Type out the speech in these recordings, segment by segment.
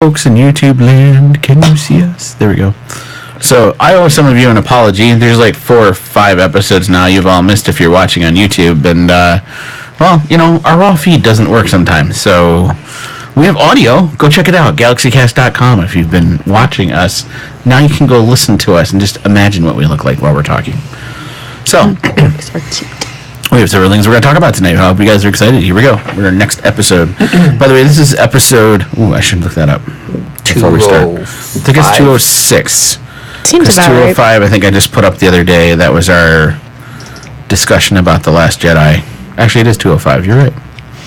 Folks in YouTube land, can you see us? There we go. So I owe some of you an apology. There's like 4 or 5 episodes now you've all missed if you're watching on YouTube, and well, you know, our raw feed doesn't work sometimes, so we have audio. Go check it out, GalaxyCast.com. If you've been watching us, now you can go listen to us and just imagine what we look like while we're talking. So we have several things we're going to talk about tonight. I hope you guys are excited. Here we go. We're our next episode. By the way, this is episode... Ooh, I should look that up before we start. I think it's 206. Seems about 205, right. I think I just put up the other day. That was our discussion about The Last Jedi. Actually, it is 205. You're right.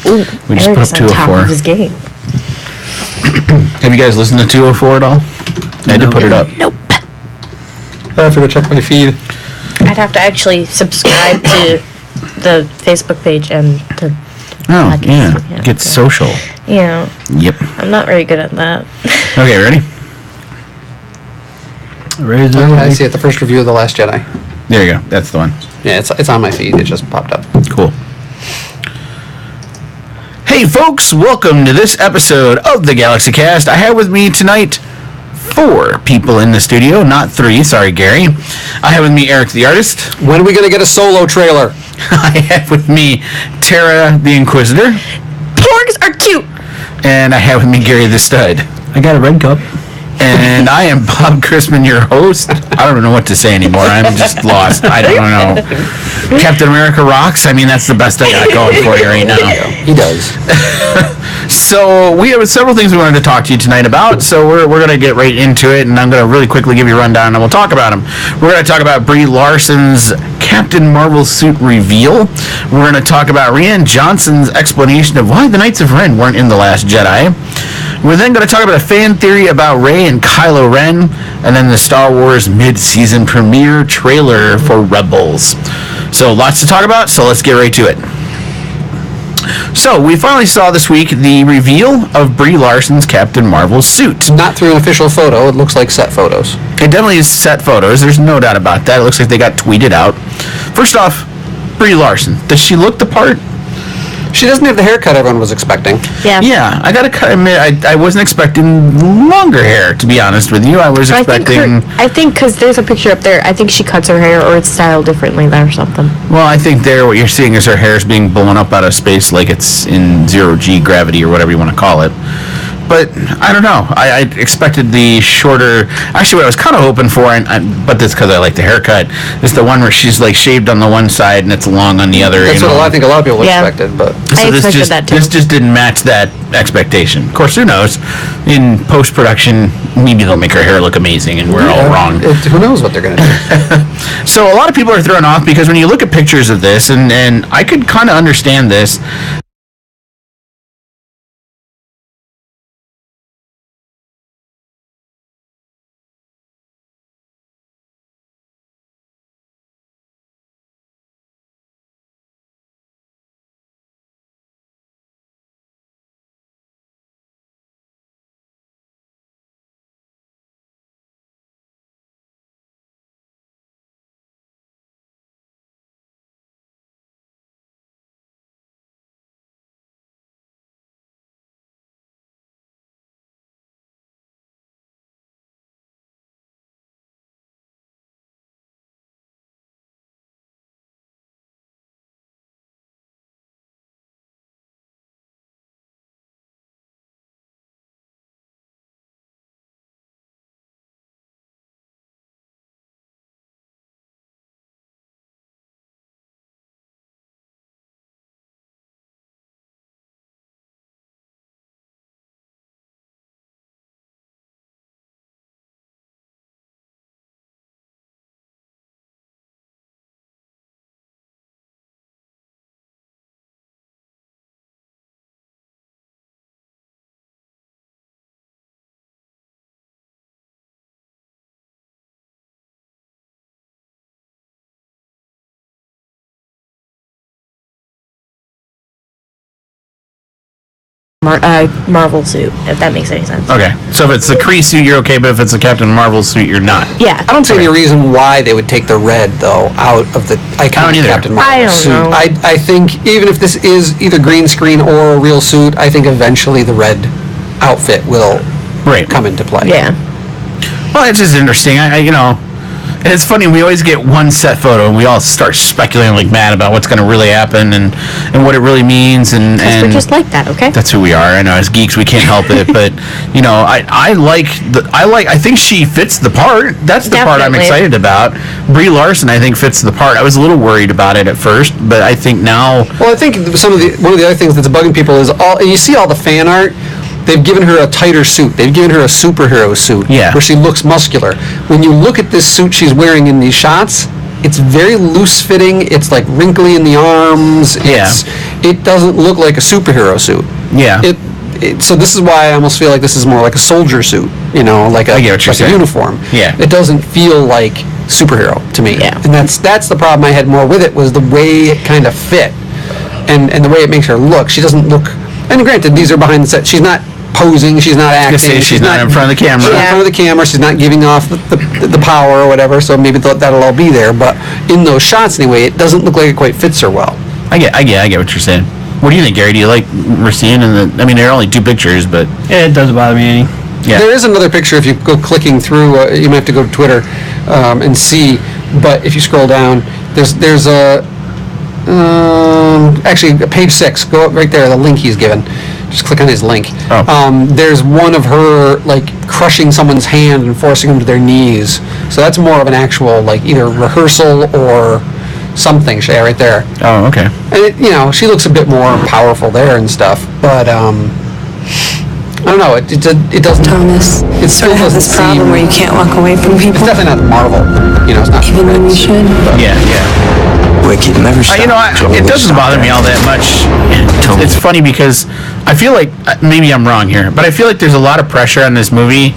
Ooh, We just Eric's put up on top 204. of his game. Have you guys listened to 204 at all? I did put it up. Nope. I have to go check my feed. I'd have to actually subscribe to the Facebook page and the Oh, podcast. yeah. Get social. Yeah, Yep. I'm not very good at that. Okay, ready? Ready? I see it. The first review of The Last Jedi. There you go. That's the one. Yeah, it's on my feed. It just popped up. Cool. Hey folks, welcome to this episode of the GalaxyCast. I have with me tonight 4 people in the studio, not 3. Sorry, Gary. I have with me Eric the artist. When are we going to get a solo trailer? I have with me Tara the Inquisitor. Porgs are cute! And I have with me Gary the Stud. I got a red cup. And I am Bob Chrisman, your host. I don't know what to say anymore. I'm just lost. I don't know. Captain America rocks. I mean, that's the best I got going for you right now. He does. So we have several things we wanted to talk to you tonight about. So we're going to get right into it, and I'm going to really quickly give you a rundown, and we'll talk about them. We're going to talk about Brie Larson's Captain Marvel suit reveal. We're going to talk about Rian Johnson's explanation of why the Knights of Ren weren't in The Last Jedi. We're then going to talk about a fan theory about Rey and Kylo Ren, and then the Star Wars mid-season premiere trailer for Rebels. So lots to talk about, so let's get right to it. So we finally saw this week the reveal of Brie Larson's Captain Marvel suit. Not through an official photo. It looks like set photos. It definitely is set photos. There's no doubt about that. It looks like they got tweeted out. First off, Brie Larson. Does she look the part? She doesn't have the haircut everyone was expecting. Yeah. Yeah, I gotta admit, I wasn't expecting longer hair, to be honest with you. I was expecting... I think because there's a picture up there, I think she cuts her hair or it's styled differently there or something. Well, I think there what you're seeing is her hair is being blown up out of space like it's in 0G gravity or whatever you want to call it. But I don't know. I expected the shorter... Actually, what I was kind of hoping for, but that's because I like the haircut, is the one where she's like shaved on the one side and it's long on the other. That's what I think a lot of people expected, but... I expected that too. This just didn't match that expectation. Of course, who knows? In post-production, maybe they'll make her hair look amazing and we're all wrong. Who knows what they're going to do? So a lot of people are thrown off because when you look at pictures of this, and I could kind of understand this, Marvel suit, if that makes any sense. okay. So if it's the Kree suit, you're okay, but if it's a Captain Marvel suit, you're not. Yeah. I don't see any reason why they would take the red, though, out of the iconic either. Captain Marvel I don't suit. know. I think even if this is either green screen or a real suit, I think eventually the red outfit will come into play. Yeah. Well, it's just interesting. And it's funny, we always get one set photo and we all start speculating like mad about what's going to really happen and what it really means. And we're just like that, okay? That's who we are. I know, as geeks, we can't help it. But, I think she fits the part. That's the part I'm excited about. Brie Larson, I think, fits the part. I was a little worried about it at first, but I think now... Well, I think one of the other things that's bugging people is you see all the fan art. They've given her a tighter suit. They've given her a superhero suit where she looks muscular. When you look at this suit she's wearing in these shots, it's very loose-fitting. It's like wrinkly in the arms. It doesn't look like a superhero suit. Yeah. So this is why I almost feel like this is more like a soldier suit, like a uniform. Yeah. It doesn't feel like superhero to me. Yeah. And that's the problem I had more with it, was the way it kind of fit and the way it makes her look. She doesn't look... And granted, these are behind the set. She's not posing. She's not acting. She's not in front of the camera. She's not in front of the camera. She's not giving off the power or whatever. So maybe that'll all be there. But in those shots, anyway, it doesn't look like it quite fits her well. I get what you're saying. What do you think, Gary? Do you like Racine? I mean, there are only 2 pictures, but it doesn't bother me any. Yeah. There is another picture. If you go clicking through, you might have to go to Twitter and see. But if you scroll down, there's a. Actually, page 6. Go up right there. The link he's given. Just click on his link. Oh. There's one of her crushing someone's hand and forcing them to their knees. So that's more of an actual either rehearsal or something. Right there. Oh, okay. And she looks a bit more powerful there and stuff. But I don't know. It doesn't. Thomas, It still have doesn't this problem seem. where you can't walk away from It's people, definitely not Marvel. It's not. even when you should. Yeah. Wicked never stop. It doesn't bother me all that much. It's funny because I feel like, maybe I'm wrong here, but I feel like there's a lot of pressure on this movie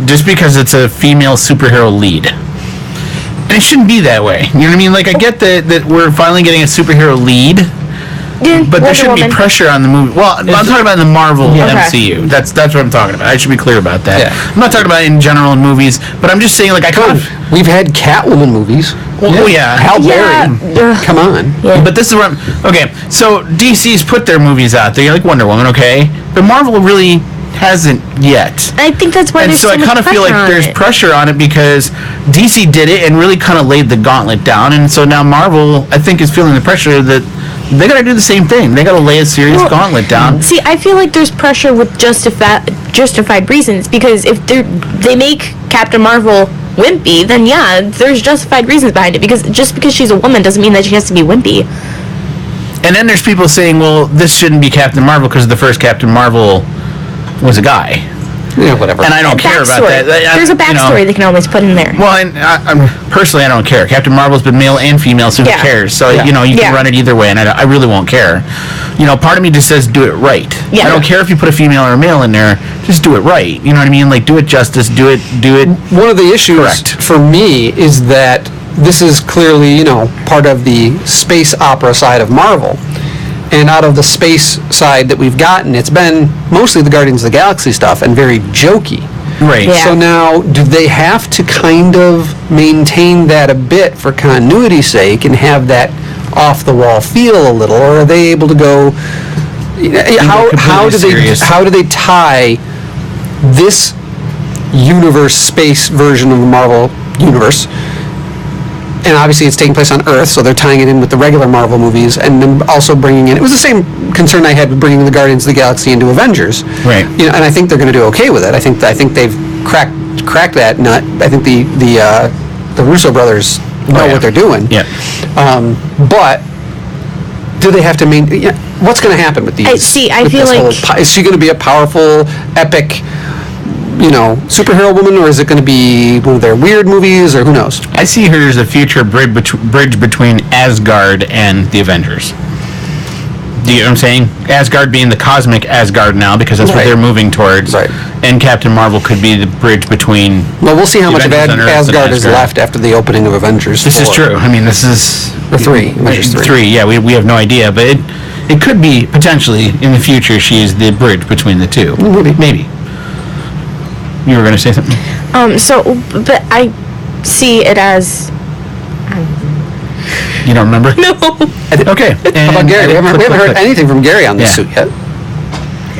just because it's a female superhero lead. And it shouldn't be that way. You know what I mean? I get that we're finally getting a superhero lead, but there shouldn't be pressure on the movie. Well, I'm talking about in the Marvel MCU. That's what I'm talking about. I should be clear about that. Yeah. I'm not talking about in general in movies, but I'm just saying, We've had Catwoman movies. Well, yeah. Halle Berry. Come on. Yeah. But this is where okay, so DC's put their movies out there, like Wonder Woman, okay? But Marvel really hasn't yet. I think that's why And there's so I much kind of feel like pressure on there's it. pressure on it because DC did it and really kind of laid the gauntlet down, and so now Marvel, I think, is feeling the pressure that they got to do the same thing. They got to lay a serious gauntlet down. See, I feel like there's pressure with justified reasons, because if they make Captain Marvel wimpy, then yeah, there's justified reasons behind it, because just because she's a woman doesn't mean that she has to be wimpy. And then there's people saying, well, this shouldn't be Captain Marvel because the first Captain Marvel was a guy. Yeah, whatever. And I don't care about that. There's a backstory they can always put in there. Well, and personally, I don't care. Captain Marvel's been male and female, so who cares? So, you can run it either way, and I really won't care. Part of me just says do it right. Yeah. I don't care if you put a female or a male in there. Just do it right. You know what I mean? Do it justice. Do it. One of the issues Correct. for me is that this is clearly, part of the space opera side of Marvel. And out of the space side that we've gotten, it's been mostly the Guardians of the Galaxy stuff and very jokey. Right. Yeah. So now, do they have to kind of maintain that a bit for continuity's sake and have that off-the-wall feel a little, or are they able to go? How do they tie this universe space version of the Marvel universe? And obviously it's taking place on Earth, so they're tying it in with the regular Marvel movies, and then also bringing in... It was the same concern I had with bringing the Guardians of the Galaxy into Avengers. Right. And I think they're going to do okay with it. I think they've cracked that nut. I think the Russo brothers know what they're doing. Yeah. But do they have to what's going to happen with these? I feel like... Is she going to be a powerful, epic... superhero woman, or is it going to be one of their weird movies, or who knows? I see her as a future bridge between Asgard and the Avengers. Do you know what I'm saying? Asgard being the cosmic Asgard now, because that's what they're moving towards. Right. And Captain Marvel could be the bridge between... Well, we'll see how much of Avengers on Earth and Asgard is left after the opening of Avengers 4. This is true. I mean, this is... Or 3. Avengers 3. 3, yeah. We have no idea, but it could be, potentially, in the future, she is the bridge between the two. Maybe. You were going to say something? But I see it as... You don't remember? No. Okay. How about Gary? We haven't heard anything from Gary on this suit yet.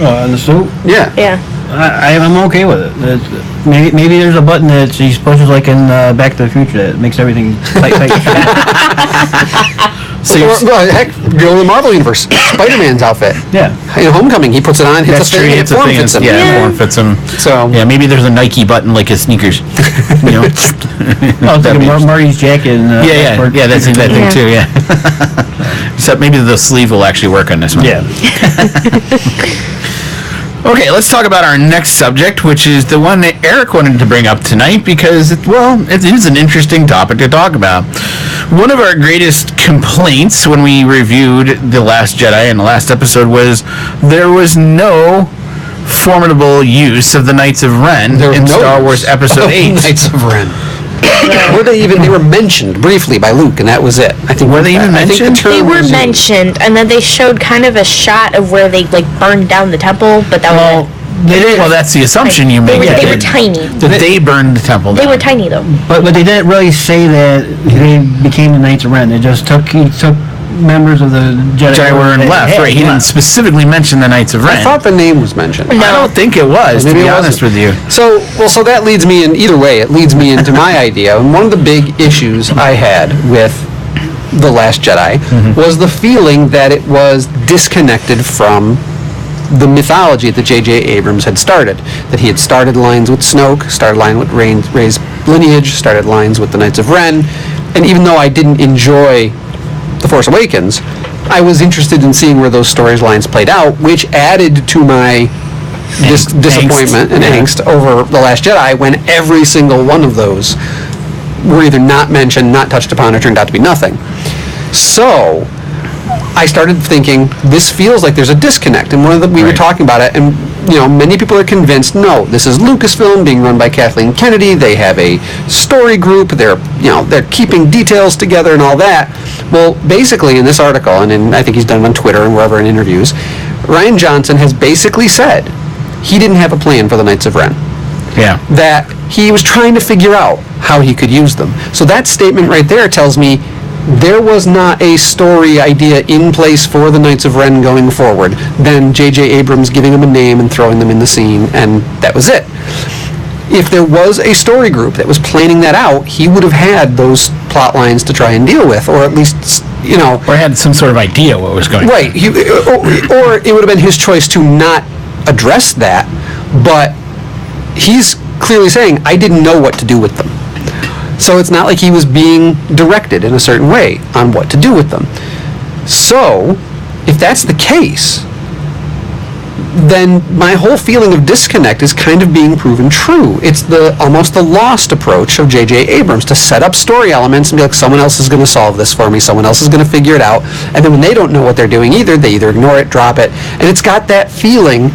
On the suit? Yeah. Yeah. I'm okay with it. Maybe there's a button that she pushes like in Back to the Future that makes everything tight. Heck, go to the Marvel Universe. Spider-Man's outfit. Yeah. In Homecoming, he puts it on, hits That's a true. thing, It's and a form thing. fits him. Yeah, form fits him. So Yeah, maybe there's a Nike button like his sneakers. You know. Oh, it's like Marty's jacket. And, Yeah, that's that thing too. Yeah. Except maybe the sleeve will actually work on this one. Yeah. Okay, let's talk about our next subject, which is the one that Eric wanted to bring up tonight because, it is an interesting topic to talk about. One of our greatest complaints when we reviewed The Last Jedi in the last episode was there was no formidable use of the Knights of Ren in Star Wars Episode 8. Knights of Ren. They were mentioned briefly by Luke, and that was it. I think. Were they even mentioned? They were mentioned, and then they showed kind of a shot of where they burned down the temple, but that was it. Well, that's the assumption you made. They were tiny. They burned the temple down. They were tiny though. But they didn't really say that they became the Knights of Ren. They just took members of the Jedi Order and left. Right. He didn't specifically mention the Knights of Ren. I thought the name was mentioned. I don't think it was, to be honest with you. So that leads me in, either way, it leads me into my idea. And one of the big issues I had with The Last Jedi was the feeling that it was disconnected from the mythology that J.J. Abrams had started. That he had started lines with Snoke, started line with Rey's lineage, started lines with the Knights of Ren. And even though I didn't enjoy The Force Awakens, I was interested in seeing where those storylines played out, which added to my disappointment and angst over The Last Jedi when every single one of those were either not mentioned, not touched upon, or turned out to be nothing. So I started thinking, this feels like there's a disconnect, and we were talking about it, and many people are convinced, no, this is Lucasfilm being run by Kathleen Kennedy. They have a story group. They're keeping details together and all that. Well, basically in this article, and I think he's done it on Twitter and wherever in interviews, Rian Johnson has basically said he didn't have a plan for the Knights of Ren. Yeah. That he was trying to figure out how he could use them. So that statement right there tells me there was not a story idea in place for the Knights of Ren going forward than J.J. Abrams giving them a name and throwing them in the scene, and that was it. If there was a story group that was planning that out, he would have had those plot lines to try and deal with, or at least, Or had some sort of idea what was going on. Right. Or it would have been his choice to not address that, but he's clearly saying, I didn't know what to do with them. So it's not like he was being directed in a certain way on what to do with them. So, if that's the case, then my whole feeling of disconnect is kind of being proven true. It's almost the Lost approach of J.J. Abrams to set up story elements and be like, someone else is going to solve this for me, someone else is going to figure it out, and then when they don't know what they're doing either, they either ignore it, drop it, and it's got that feeling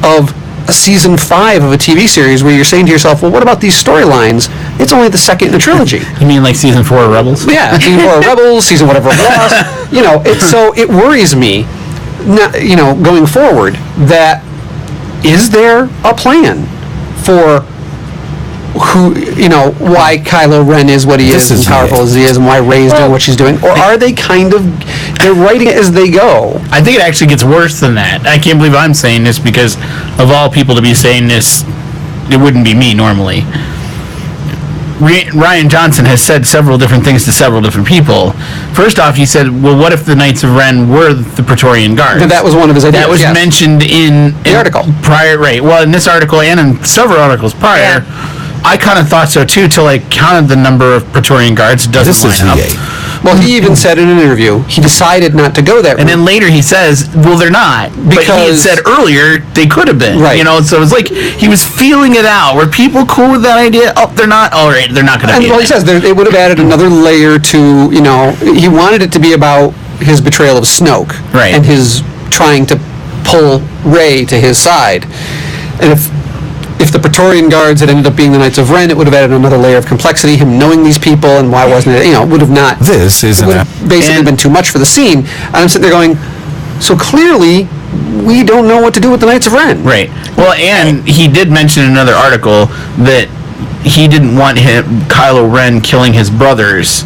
of a season 5 of a TV series where you're saying to yourself, well, what about these storylines? It's only the second in a trilogy. You mean like season 4 of Rebels? Yeah, season 4 of Rebels, season whatever of Lost. So it worries me, going forward, that is there a plan for why Kylo Ren is what he is and powerful as he is, and why Rey's doing what she's doing? Or are they they're writing it as they go? I think it actually gets worse than that. I can't believe I'm saying this because of all people to be saying this, it wouldn't be me normally. Rian Johnson has said several different things to several different people. First off, he said, well, what if the Knights of Ren were the Praetorian Guards? That was one of his ideas. That was mentioned in the article. Prior, right. Well, in this article and in several articles prior, I kind of thought so too, till I counted the number of Praetorian Guards. It doesn't line up. Well, he even said in an interview, he decided not to go that route. And then later he says, well, they're not. But he had said earlier they could have been. Right. So it's like he was feeling it out. Were people cool with that idea? Oh, they're not. All right, they're not going to be. Well, he says they would have added another layer to, he wanted it to be about his betrayal of Snoke. Right. And his trying to pull Rey to his side. And if the Praetorian Guards had ended up being the Knights of Ren, it would have added another layer of complexity, him knowing these people, and why wasn't it, would have not... This is it would have basically been too much for the scene. And I'm sitting there going, so clearly, we don't know what to do with the Knights of Ren. Right. Well, and he did mention in another article that he didn't want Kylo Ren killing his brothers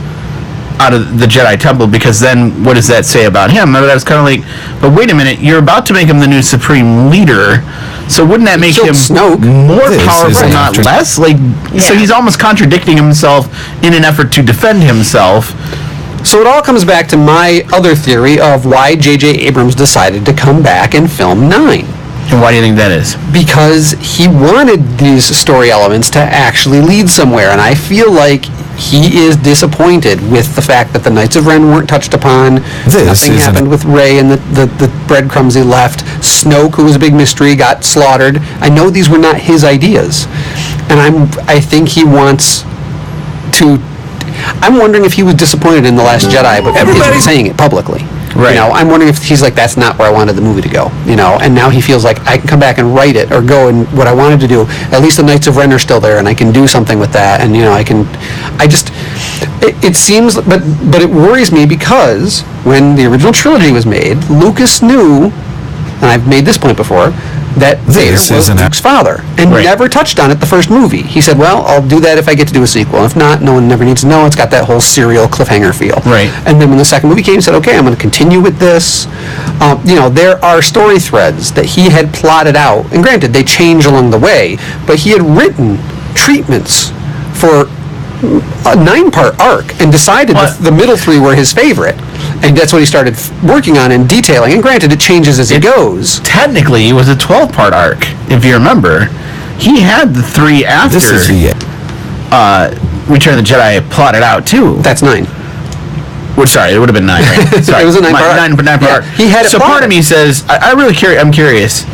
out of the Jedi Temple, because then what does that say about him? That's kind of like, but wait a minute, you're about to make him the new Supreme Leader, so wouldn't that make him Snoke. more powerful, not less? Like, so he's almost contradicting himself in an effort to defend himself. So it all comes back to my other theory of why J.J. Abrams decided to come back and film 9. And why do you think that is? Because he wanted these story elements to actually lead somewhere, and I feel like he is disappointed with the fact that the Knights of Ren weren't touched upon. Nothing happened with Rey and the breadcrumbs he left. Snoke, who was a big mystery, got slaughtered. I know these were not his ideas, and I think he wants to. I'm wondering if he was disappointed in The Last Jedi, but everybody's saying it publicly. Right. You know, I'm wondering if he's like, that's not where I wanted the movie to go. You know, and now he feels like I can come back and write it or go and what I wanted to do. At least the Knights of Ren are still there, and I can do something with that. And you know, it seems, but it worries me because when the original trilogy was made, Lucas knew, and I've made this point before, that Vader was Luke's father, and never touched on it the first movie. He said, well, I'll do that if I get to do a sequel. If not, no one never needs to know. It's got that whole serial cliffhanger feel. Right. And then when the second movie came, he said, okay, I'm going to continue with this. You know, there are story threads that he had plotted out, and granted, they change along the way, but he had written treatments for a 9-part arc and decided the middle 3 were his favorite. And that's what he started working on and detailing. And granted, it changes as it goes. Technically, it was a 12-part arc, if you remember. He had the 3 after Return of the Jedi plotted out, too. That's 9. Sorry, it would have been 9, right? Sorry. It was a 9-part arc. 9-part arc. He had it so part of me says, I'm curious.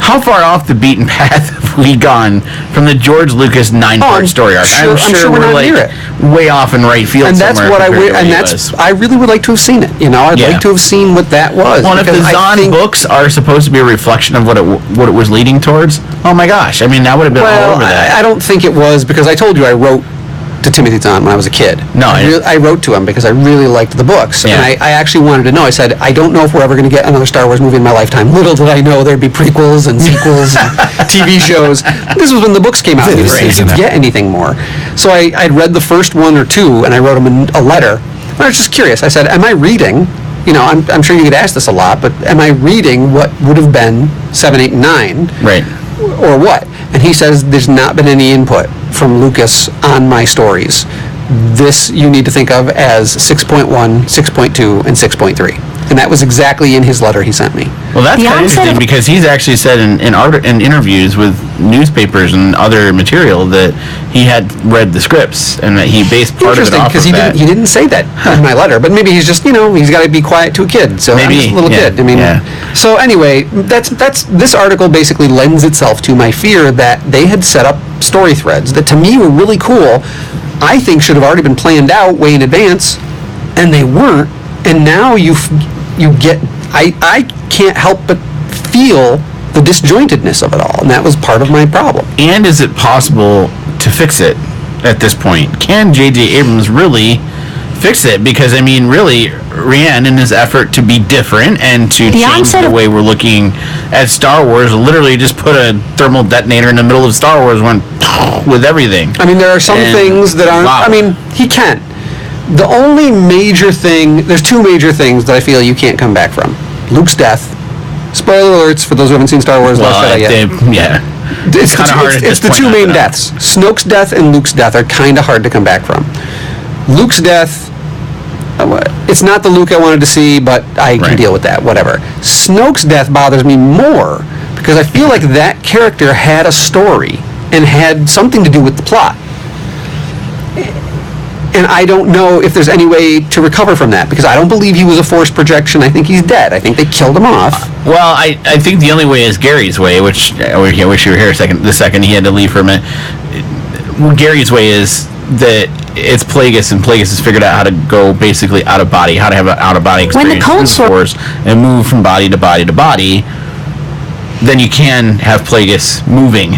How far off the beaten path have we gone from the George Lucas 9-part story arc? I'm sure we're not like near it. Way off in right field. And that's somewhere what I really would like to have seen it. You know, I'd like to have seen what that was. Well, if the Zahn books are supposed to be a reflection of what it was leading towards, oh my gosh! I mean, that would have been all over that. I don't think it was, because I told you I wrote to Timothy Zahn when I was a kid. No, I wrote to him because I really liked the books, and I actually wanted to know. I said, I don't know if we're ever going to get another Star Wars movie in my lifetime. Little did I know there'd be prequels and sequels and TV shows. This was when the books came out. We didn't get anything more. So I'd read the first 1 or 2, and I wrote him a letter. And I was just curious. I said, am I reading? You know, I'm sure you get asked this a lot, but am I reading what would have been 7, 8, and 9? Right. Or what? And he says there's not been any input from Lucas on my stories. This you need to think of as 6.1, 6.2, and 6.3. And that was exactly in his letter he sent me. Well, that's kind of interesting, because he's actually said in interviews with newspapers and other material that he had read the scripts and that he based part of it off of that. He didn't say that in my letter, but maybe he's just, you know, he's got to be quiet to a kid. So maybe, I'm just a little kid. I mean, so anyway, that's this article basically lends itself to my fear that they had set up story threads that to me were really cool. I think should have already been planned out way in advance, and they weren't. And now you get, I can't help but feel the disjointedness of it all, and that was part of my problem. And is it possible to fix it at this point? Can J.J. Abrams really fix it? Because, I mean, really, Rian, in his effort to be different and to change the way we're looking at Star Wars, literally just put a thermal detonator in the middle of Star Wars, went with everything. I mean, there are some things that aren't, I mean, he can. The only major thing, there's 2 major things that I feel you can't come back from. Luke's death. Spoiler alerts for those who haven't seen Star Wars Last Jedi yet. It's kind of hard. It's the 2 main deaths. Snoke's death and Luke's death are kind of hard to come back from. Luke's death, it's not the Luke I wanted to see, but I can deal with that, whatever. Snoke's death bothers me more because I feel like that character had a story and had something to do with the plot. And I don't know if there's any way to recover from that, because I don't believe he was a forced projection. I think he's dead. I think they killed him off. Well, I think the only way is Gary's way, which I wish you were here the second he had to leave for a minute. Gary's way is that it's Plagueis, and Plagueis has figured out how to go basically out of body, how to have an out-of-body experience through the Force and move from body to body to body. Then you can have Plagueis moving.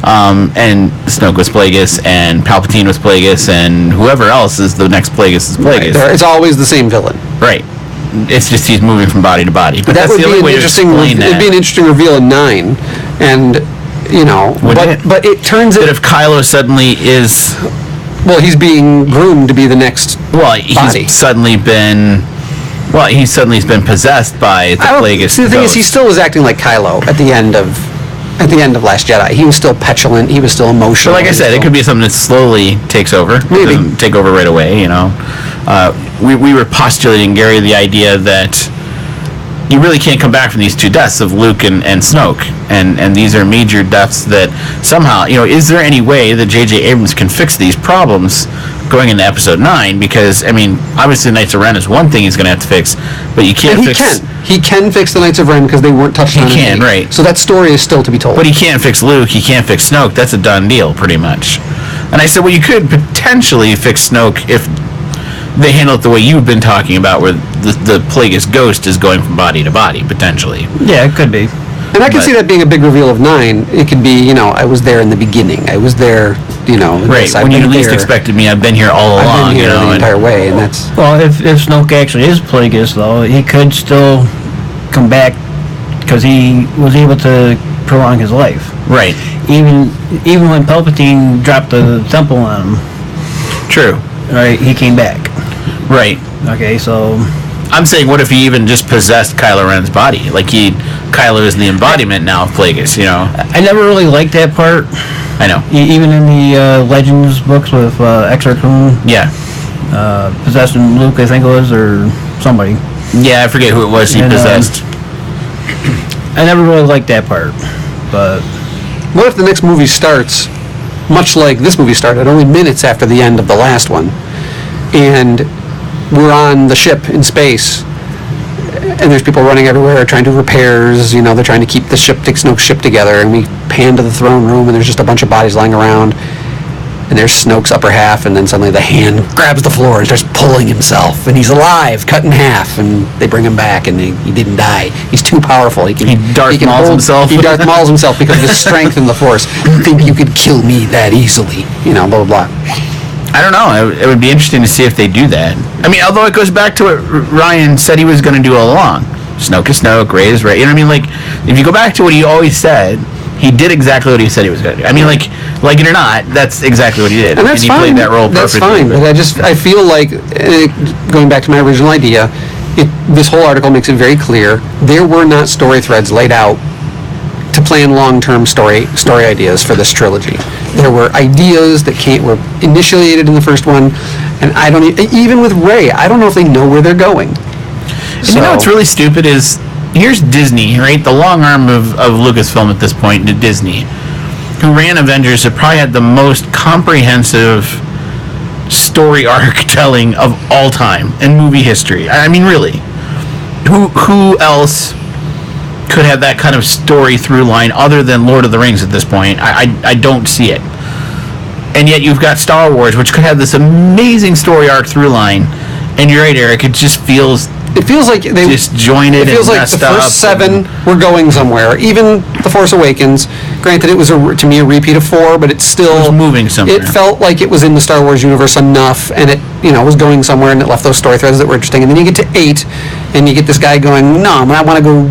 And Snoke was Plagueis, and Palpatine was Plagueis, and whoever else is the next Plagueis is Plagueis. Right. It's always the same villain. Right. It's just he's moving from body to body. But that that's the only way to explain that. It'd be an interesting reveal in 9, and you know, but it turns out that if Kylo suddenly is Well, he's being groomed to be the next Well, body. he's suddenly been possessed by the Plagueis. See, the thing is, he ghost. still was acting like Kylo at the end of Last Jedi. He was still petulant. He was still emotional. But like I said, it could be something that slowly takes over. Maybe. It doesn't take over right away, you know. We were postulating, Gary, the idea that you really can't come back from these two deaths of Luke and Snoke. And these are major deaths that somehow, you know, is there any way that J.J. Abrams can fix these problems going into Episode 9? Because, I mean, obviously Knights of Ren is one thing he's going to have to fix, but you can't And fix... He can fix the Knights of Ren because they weren't touched on. He can, right. So that story is still to be told. But he can't fix Luke, he can't fix Snoke. That's a done deal, pretty much. And I said, well, you could potentially fix Snoke if they handle it the way you've been talking about, where the Plagueis ghost is going from body to body, potentially. Yeah, it could be. And I can But- see that being a big reveal of 9. It could be, you know, I was there in the beginning. I was there, you know. Right, this, I've when you been least there. expected me, I've been here all along, I've been here you know. the and- entire way, and that's... Well, if Snoke actually is Plagueis, though, he could still come back because he was able to prolong his life. Right, Even when Palpatine dropped the temple on him, true. right, he came back. Right. Okay, so I'm saying, what if he even just possessed Kylo Ren's body? Like, Kylo is the embodiment now of Plagueis, you know? I never really liked that part. I know. Even in the Legends books with Exar Kun Yeah. possessing Luke, I think it was, or somebody. Yeah, I forget who it was he And, possessed. I never really liked that part, but What if the next movie starts, much like this movie started, only minutes after the end of the last one, and we're on the ship in space, and there's people running everywhere trying to do repairs, you know, they're trying to keep the Snoke's ship together, and we pan to the throne room, and there's just a bunch of bodies lying around, and there's Snoke's upper half, and then suddenly the hand grabs the floor and starts pulling himself, and he's alive, cut in half, and they bring him back, and he didn't die. He's too powerful. He Darth Mauls himself. He Darth Mauls himself because of his strength in the Force. You think you could kill me that easily? You know, blah, blah, blah. I don't know. It would be interesting to see if they do that. I mean, although it goes back to what Ryan said he was going to do all along. Snoke is Snoke, Rey is Rey. You know what I mean? Like, if you go back to what he always said, he did exactly what he said he was going to do. I mean, like it or not, that's exactly what he did. And that's he fine. played that role That's perfectly. fine. But I feel like, going back to my original idea, this whole article makes it very clear there were not story threads laid out to plan long-term story ideas for this trilogy. There were ideas that were initiated in the first one, and I don't even with Rey, I don't know if they know where they're going. And you know what's really stupid is, here's Disney, right? The long arm of Lucasfilm at this point, to Disney, who ran Avengers, have probably had the most comprehensive story arc telling of all time in movie history. I mean, really. Who else could have that kind of story through line other than Lord of the Rings at this point? I don't see it. And yet you've got Star Wars, which could have this amazing story arc through line. And you're right, Eric, it just feels like they disjointed. It feels and like the messed up first 7 were going somewhere. Even The Force Awakens, granted, it was to me a repeat of 4, but it still was moving somewhere. It felt like it was in the Star Wars universe enough, and it was going somewhere, and it left those story threads that were interesting. And then you get to 8, and you get this guy going, no, I want to go.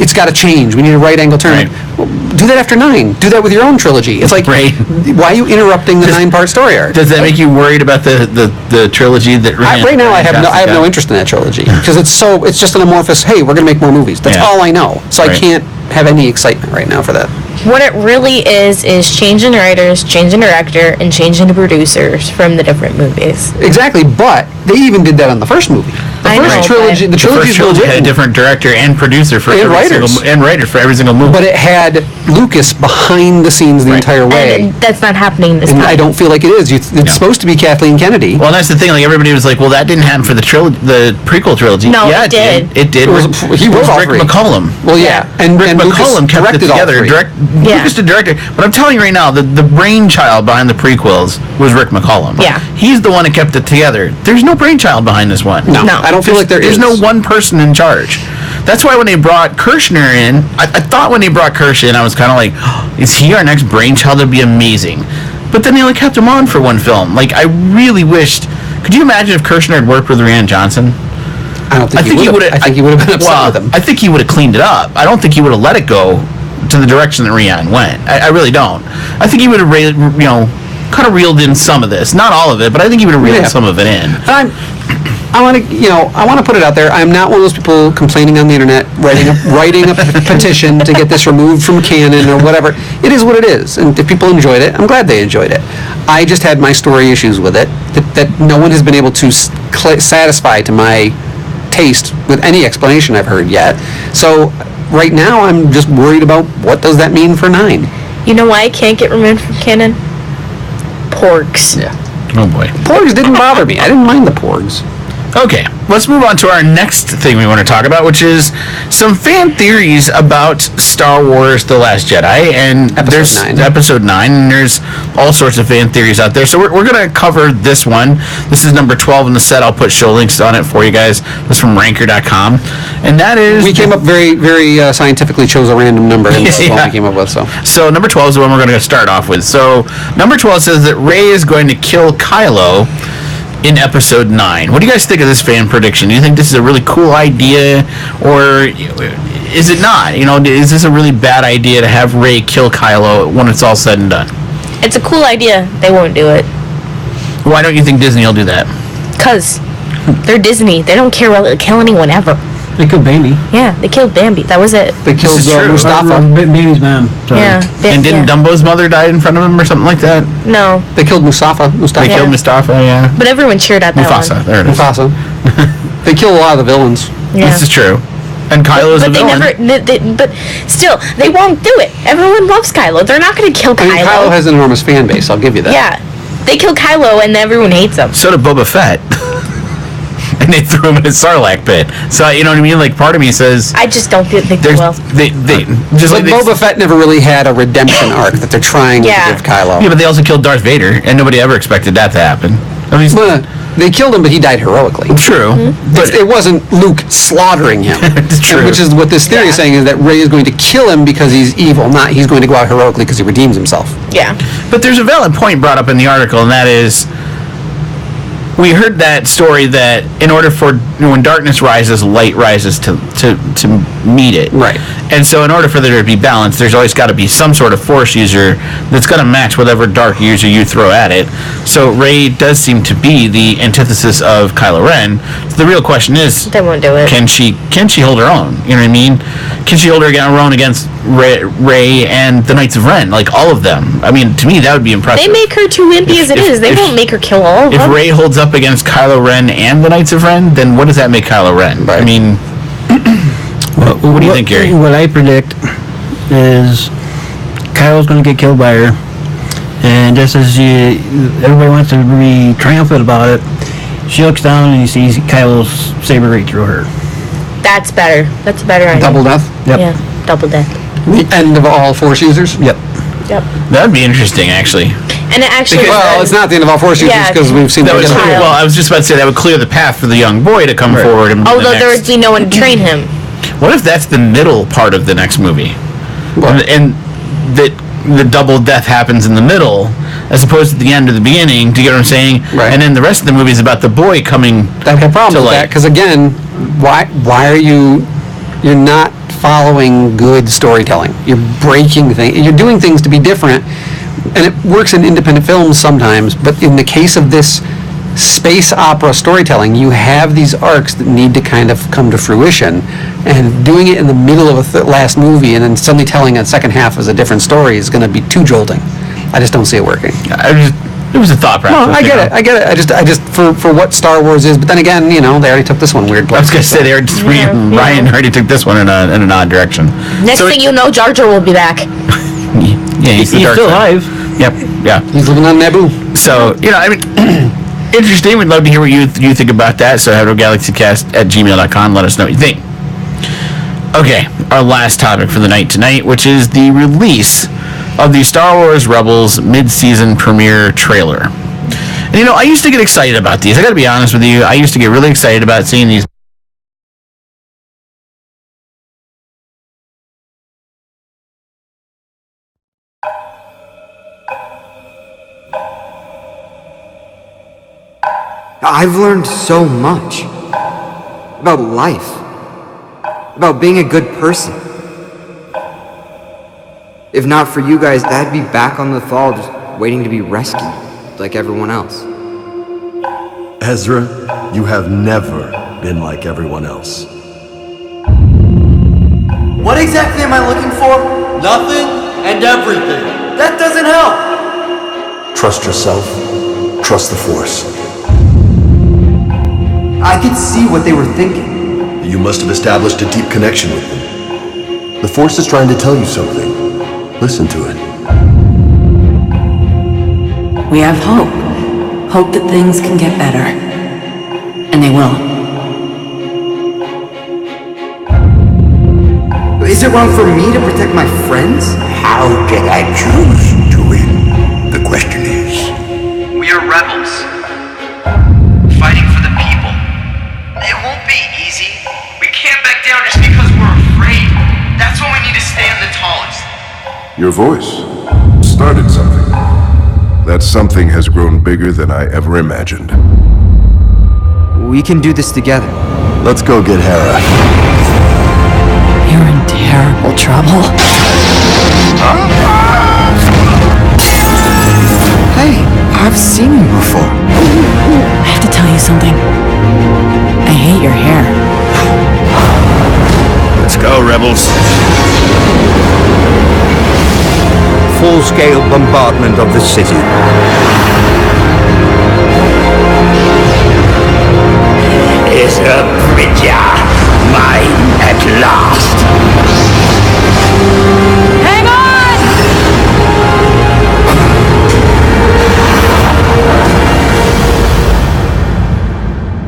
It's got to change. We need a right angle turn. Right. Well, do that after 9. Do that with your own trilogy. It's like, Right. why are you interrupting the 9-part story arc? Does that make you worried about the trilogy that Right now, I have Johnson no got? interest in that trilogy because it's just an amorphous. Hey, we're gonna make more movies. That's Yeah. all I know. So I Right. can't have any excitement right now for that. What it really is changing writers, changing director, and changing the producers from the different movies. Exactly, but they even did that on the first movie. The I first know, trilogy, but- the The trilogy's first trilogy were had a written, different director and producer for And every writers. single writer for every single movie. but it had Lucas behind the scenes the Right. entire way. And that's not happening this And time. I don't feel like it is. It's supposed to be Kathleen Kennedy. well, that's the thing. Like, everybody was like, "Well, that didn't happen for the prequel trilogy." No, yeah, it did. It did. It was- he It wrote was all Rick three. McCollum. Well, yeah, and Rick Lucas McCollum kept it directed all together. three. Yeah. Lucas did director. But I'm telling you right now, the brainchild behind the prequels was Rick McCollum. Yeah. He's the one that kept it together. There's no brainchild behind this one. No, No. I don't feel like there There's is. no one person in charge. That's why when they brought Kirshner in, I thought when they brought Kirsch in, I was kind of like, oh, is he our next brainchild? That'd be amazing. But then they only kept him on for one film. Like, I really wished. Could you imagine if Kirshner had worked with Rian Johnson? I don't think he would have. I think he would have been upset Well, with him. I think he would have cleaned it up. I don't think he would have let it go to the direction that Rian went. I really don't. I think he would have, could have reeled in some of this. Not all of it, but I think he would have reeled some of it in. And I want to put it out there. I'm not one of those people complaining on the internet, writing a petition to get this removed from canon or whatever. It is what it is, and if people enjoyed it, I'm glad they enjoyed it. I just had my story issues with it that no one has been able to satisfy to my taste with any explanation I've heard yet. So right now, I'm just worried about what does that mean for 9. You know why I can't get removed from canon? Porgs. Yeah. Oh boy. Porgs didn't bother me. I didn't mind the porgs. Okay, let's move on to our next thing we want to talk about, which is some fan theories about Star Wars The Last Jedi. And there's Episode 9, and there's all sorts of fan theories out there. So we're going to cover this one. This is number 12 in the set. I'll put show links on it for you guys. It's from ranker.com. And that is... We came up very, very scientifically chose a random number, and this is what we came up with. So number 12 is the one we're going to start off with. So number 12 says that Rey is going to kill Kylo in Episode 9. What do you guys think of this fan prediction? Do you think this is a really cool idea, or is it not? Is this a really bad idea to have Rey kill Kylo when it's all said and done? It's a cool idea. They won't do it. Why don't you think Disney will do that? Because they're Disney. They don't care whether they kill anyone ever. They killed Bambi. Yeah, they killed Bambi. That was it. They killed Mustafa. Bambi's mom. Sorry. Yeah. And didn't Dumbo's mother die in front of him or something like that? No. They killed Mustafa. They killed Mustafa, yeah. But everyone cheered at that Mufasa, one. there it is. Mufasa. They killed a lot of the villains. Yeah. This is true. And Kylo's a villain. But still, they won't do it. Everyone loves Kylo. They're not going to kill Kylo. Kylo has an enormous fan base, I'll give you that. Yeah. They kill Kylo and everyone hates him. So did Boba Fett. And they threw him in a Sarlacc pit. So, you know what I mean? Like, part of me says... I just don't think they will. Boba Fett never really had a redemption arc that they're trying to give Kylo. Yeah, but they also killed Darth Vader, and nobody ever expected that to happen. I mean, they killed him, but he died heroically. True. Mm-hmm. But it wasn't Luke slaughtering him. It's true. Which is what this theory is saying, is that Rey is going to kill him because he's evil, not he's going to go out heroically because he redeems himself. Yeah. But there's a valid point brought up in the article, and that is... We heard that story that in order for when darkness rises, light rises to meet it. Right. And so in order for there to be balance, there's always got to be some sort of force user that's going to match whatever dark user you throw at it. So Rey does seem to be the antithesis of Kylo Ren. So the real question is, they won't do it. Can she hold her own? You know what I mean? Can she hold her own against Rey and the Knights of Ren? Like all of them. I mean, to me that would be impressive. They make her too wimpy as it is. They won't make her kill all of them. If Rey holds up against Kylo Ren and the Knights of Ren, then what does that make Kylo Ren? Right. I mean, what do you think, Gary? What I predict is Kylo's going to get killed by her, and just as everybody wants to be triumphant about it, she looks down and you see Kylo's saber right through her. That's better. That's a better idea. Double death? Yep. Yeah, double death. The end of all Force users? Yep. Yep. That would be interesting, actually. And it actually... Well, it's not the end of all Force users because we've seen that would Child. Well, I was just about to say that would clear the path for the young boy to come forward and be Although the there next. would be no one to train him. What if that's the middle part of the next movie? What? And that the double death happens in the middle as opposed to the end or the beginning, do you get what I'm saying? Right. And then the rest of the movie is about the boy coming I have problems with that because, again, why are you're not following good storytelling. You're breaking things. You're doing things to be different, and it works in independent films sometimes, but in the case of this space opera storytelling, you have these arcs that need to kind of come to fruition, and doing it in the middle of a last movie and then suddenly telling a second half as a different story is going to be too jolting. I just don't see it working. It was a thought process. No, I get it. I just for what Star Wars is, but then again, they already took this one weird place. I was going to say, Ryan already took this one in an odd direction. Next thing you know, Jar Jar will be back. Yeah, he's still alive. Yep, yeah. He's living on Naboo. So, interesting. We'd love to hear what you think about that. So, GalaxyCast@gmail.com. Let us know what you think. Okay, our last topic for the night tonight, which is the release of the Star Wars Rebels mid-season premiere trailer. And, I used to get excited about these. I got to be honest with you. I used to get really excited about seeing these. I've learned so much about life, about being a good person. If not for you guys, I'd be back on the Thal just waiting to be rescued, like everyone else. Ezra, you have never been like everyone else. What exactly am I looking for? Nothing and everything. That doesn't help. Trust yourself. Trust the Force. I could see what they were thinking. You must have established a deep connection with them. The Force is trying to tell you something. Listen to it. We have hope. Hope that things can get better. And they will. Is it wrong for me to protect my friends? How did I choose to win? The question is... We are rebels. Fighting for the people. It won't be easy. We can't back down just because we're afraid. That's when we need to stand the tallest. Your voice started something. That something has grown bigger than I ever imagined. We can do this together. Let's go get Hera. You're in terrible trouble. Hey, I've seen you before. I have to tell you something. I hate your hair. Let's go, rebels. Full-scale bombardment of the city. Is a Bridger mine at last? Hang on!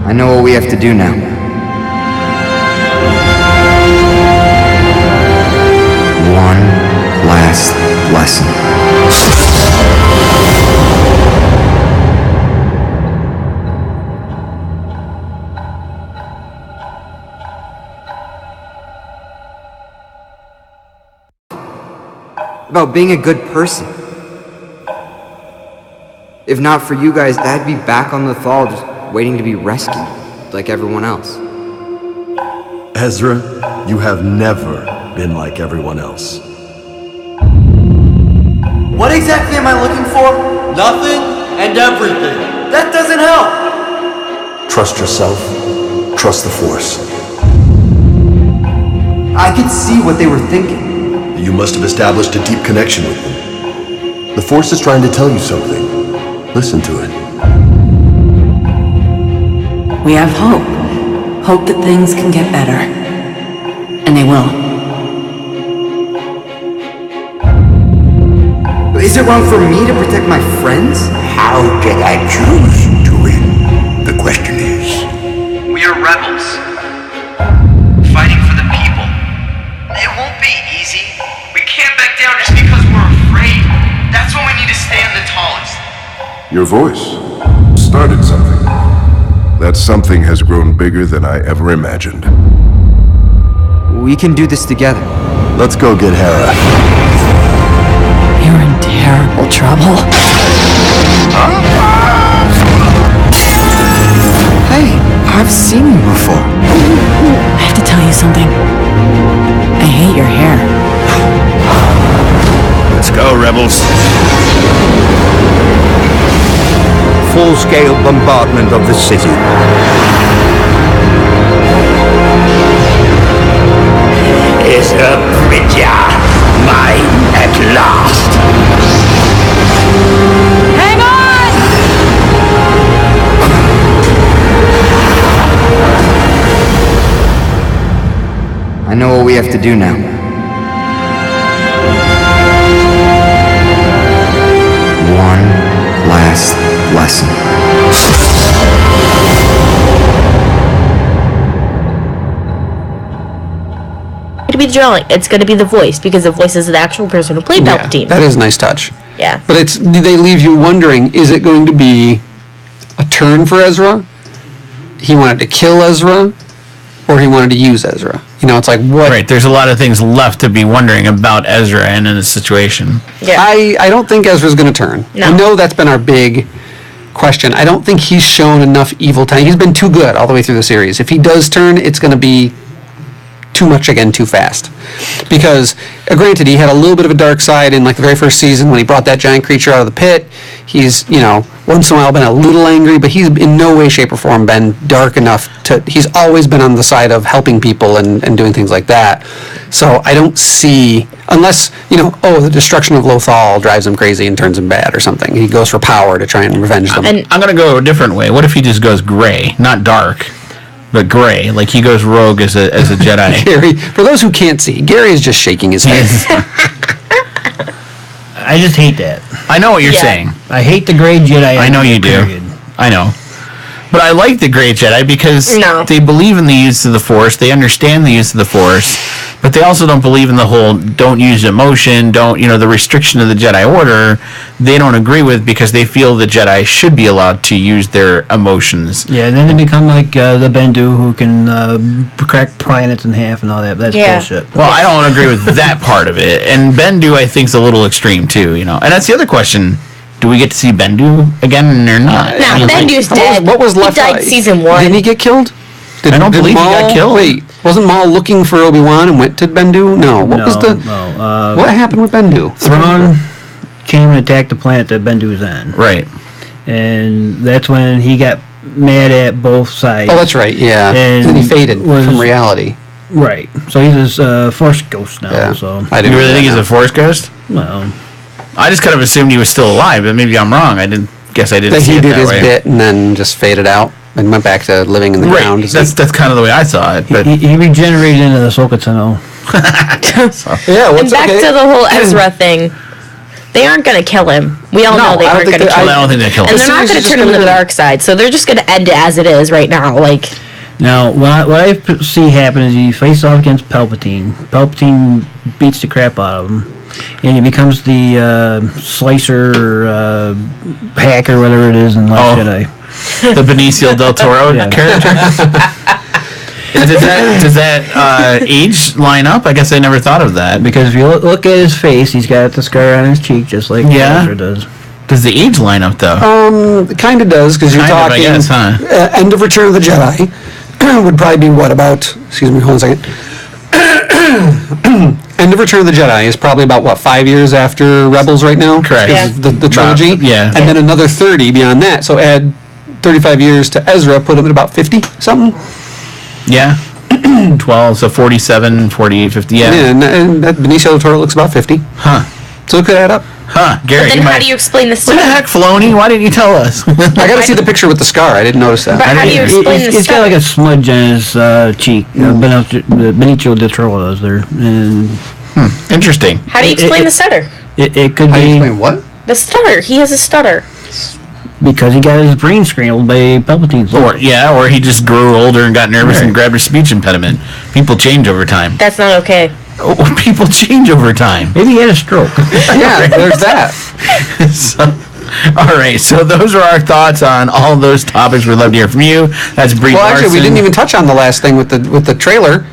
I know what we have to do now. One last lesson. About being a good person. If not for you guys, I'd be back on the Thal just waiting to be rescued, like everyone else. Ezra, you have never been like everyone else. What exactly am I looking for? Nothing and everything. That doesn't help. Trust yourself. Trust the Force. I could see what they were thinking. You must have established a deep connection with them. The Force is trying to tell you something. Listen to it. We have hope. Hope that things can get better. And they will. Is it wrong for me to protect my friends? How did I choose to win? The question is... We are rebels. Fighting for the people. It won't be easy. We can't back down just because we're afraid. That's when we need to stand the tallest. Your voice started something. That something has grown bigger than I ever imagined. We can do this together. Let's go get Hera. You're in terrible trouble. Hey, I've seen you before. I have to tell you something. I hate your hair. Let's go, rebels. Full-scale bombardment of the city. Is a Bridger mine at last? Hang on! I know what we have to do now. One last lesson. To be the drawing, it's going to be the voice because the voice is the actual person who played Palpatine. That is a nice touch. Yeah. But they leave you wondering, is it going to be a turn for Ezra? He wanted to kill Ezra, or he wanted to use Ezra? You know, it's like, what? Right, there's a lot of things left to be wondering about Ezra and in this situation. Yeah. I don't think Ezra's going to turn. No. I know that's been our big question. I don't think he's shown enough evil time. He's been too good all the way through the series. If he does turn, it's going to be too much again too fast. Because, granted, he had a little bit of a dark side in like the very first season when he brought that giant creature out of the pit. He's, once in a while been a little angry, but he's in no way, shape, or form been dark enough to... He's always been on the side of helping people and doing things like that. So I don't see... Unless, the destruction of Lothal drives him crazy and turns him bad or something. He goes for power to try and revenge them. And I'm going to go a different way. What if he just goes gray? Not dark, but gray. Like he goes rogue as a Jedi. Gary, for those who can't see, Gary is just shaking his head. I just hate that. I know what you're saying. I hate the gray Jedi. I know you do. Period. I know. But I like the gray Jedi because they believe in the use of the Force. They understand the use of the Force. But they also don't believe in the whole don't use emotion, the restriction of the Jedi Order, they don't agree with because they feel the Jedi should be allowed to use their emotions. Yeah, and then they become like the Bendu who can crack planets in half and all that. That's bullshit. Well, I don't agree with that part of it. And Bendu, I think, is a little extreme, too, And that's the other question. Do we get to see Bendu again or not? No, Bendu's dead. What was left? He died season 1. Didn't he get killed? I don't believe he got killed. Wait, wasn't Maul looking for Obi-Wan and went to Bendu? No. What happened with Bendu? Thrawn came and attacked the planet that Bendu was on. Right. And that's when he got mad at both sides. Oh, that's right, yeah. And he faded from reality. Right. So he's a Force ghost now. Yeah. So you really think he's a Force ghost? Well, I just kind of assumed he was still alive, but maybe I'm wrong. I didn't see it that way. He did his bit and then just faded out and went back to living in the ground. That's kind of the way I saw it. But he regenerated into the Ahsoka Tano. And back to the whole Ezra thing. They aren't going to kill him. We all know they aren't going to kill him. I don't think they kill him. And they're not going to turn him to the dark side, so they're just going to end it as it is right now. Now, what I see happen is he faces off against Palpatine. Palpatine beats the crap out of him. And he becomes the Slicer hacker, whatever it is in Last Jedi. The Benicio del Toro character? Does that age line up? I guess I never thought of that. Because if you look at his face, he's got the scar on his cheek, just like Ezra does. Does the age line up, though? It kind of does, because you're talking... I guess, end of Return of the Jedi would probably be what, about... Excuse me, hold on a second. End of Return of the Jedi is probably about, 5 years after Rebels right now? Correct. Yeah. The trilogy? Yeah. And then another 30 beyond that. So add 35 years to Ezra, put him at about 50 something? Yeah. 12, so 47, 48, 50, yeah. And that Benicio del Toro looks about 50. Huh. So it could add up. Huh, Gary. But then how do you explain the What stutter? the heck, Filoni? Why didn't you tell us? I gotta see the picture with the scar. I didn't notice that. But how do you explain the It's got stutter? like a smudge on his cheek. Benicio del Toro does there. And Interesting. How do you explain the stutter? it could How do you be explain what? The stutter. He has a stutter. because he got his brain scrambled by Palpatine's. Or he just grew older and got nervous and grabbed a speech impediment. People change over time. That's not okay. Oh, people change over time. Maybe he had a stroke. Yeah, there's that. All right, so those are our thoughts on all those topics. We'd love to hear from you. That's Brie Larson. Well, actually, we didn't even touch on the last thing with the trailer.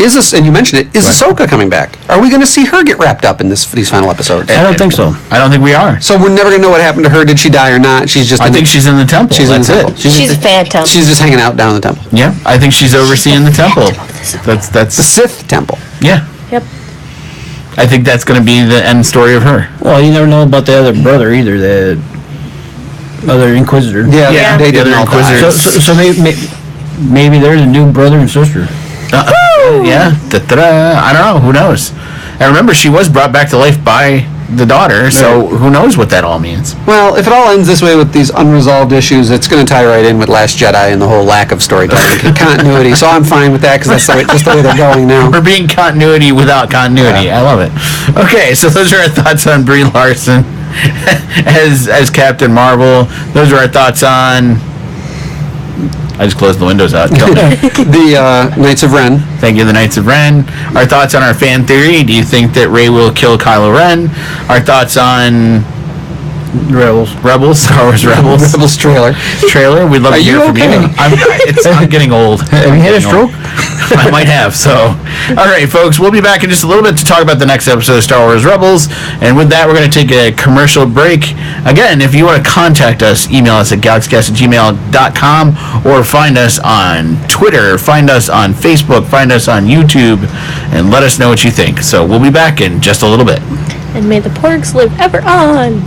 And you mentioned it, is Ahsoka coming back? Are we going to see her get wrapped up in these final episodes? I don't think so. I don't think we are. So we're never going to know what happened to her. Did she die or not? She's just. I think she's in the temple. She's That's in the it. temple. She's a phantom. She's just hanging out down in the temple. Yeah, I think she's overseeing the temple. That's The Sith temple. yeah. Yep. I think that's going to be the end story of her. Well, you never know about the other brother either, the other Inquisitor. Yeah, they the didn't other all die. Inquisitors. So maybe there's a new brother and sister. Yeah. Da-da-da. I don't know. Who knows? And remember, she was brought back to life by the daughter, so who knows what that all means. Well, if it all ends this way with these unresolved issues, it's going to tie right in with Last Jedi and the whole lack of storytelling continuity. So I'm fine with that because that's just the way they're going now. We're being continuity without continuity. Yeah. I love it. Okay, so those are our thoughts on Brie Larson as Captain Marvel. Those are our thoughts on... I just closed the windows out. Kill me. The Knights of Ren. Thank you, the Knights of Ren. Our thoughts on our fan theory. Do you think that Rey will kill Kylo Ren? Our thoughts on... Rebels, Star Wars Rebels. Rebels trailer. We'd love to hear from okay? you. I'm getting old. Have you had a stroke? I might have. So, all right, folks, we'll be back in just a little bit to talk about the next episode of Star Wars Rebels. And with that, we're going to take a commercial break. Again, if you want to contact us, email us at galaxycast@gmail.com or find us on Twitter, find us on Facebook, find us on YouTube, and let us know what you think. So we'll be back in just a little bit. And may the porgs live ever on.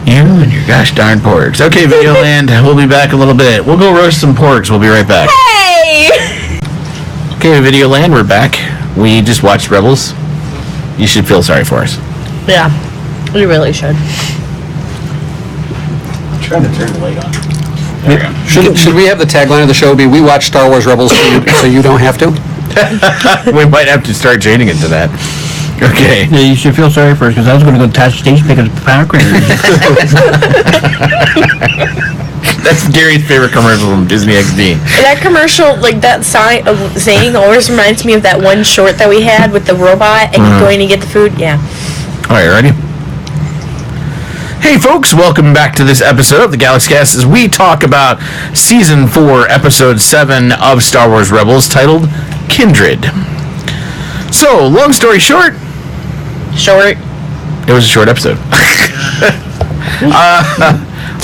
You and your gosh darn porgs. Okay, Videoland, we'll be back a little bit. We'll go roast some porgs. We'll be right back. Hey! Okay, Videoland, we're back. We just watched Rebels. You should feel sorry for us. Yeah, we really should. I'm trying to turn the light on. There we go. Should we have the tagline of the show be, we watch Star Wars Rebels so you don't have to? We might have to start changing it to that. Okay. Yeah, you should feel sorry for us, because I was going to go to Tash Station pick up the power critters. That's Gary's favorite commercial from Disney XD. That commercial, like that saying always reminds me of that one short that we had with the robot and going to get the food. Yeah. All right, ready? Hey folks, welcome back to this episode of the GalaxyCast as we talk about Season 4, Episode 7 of Star Wars Rebels, titled Kindred. So, long story short... Short. It was a short episode.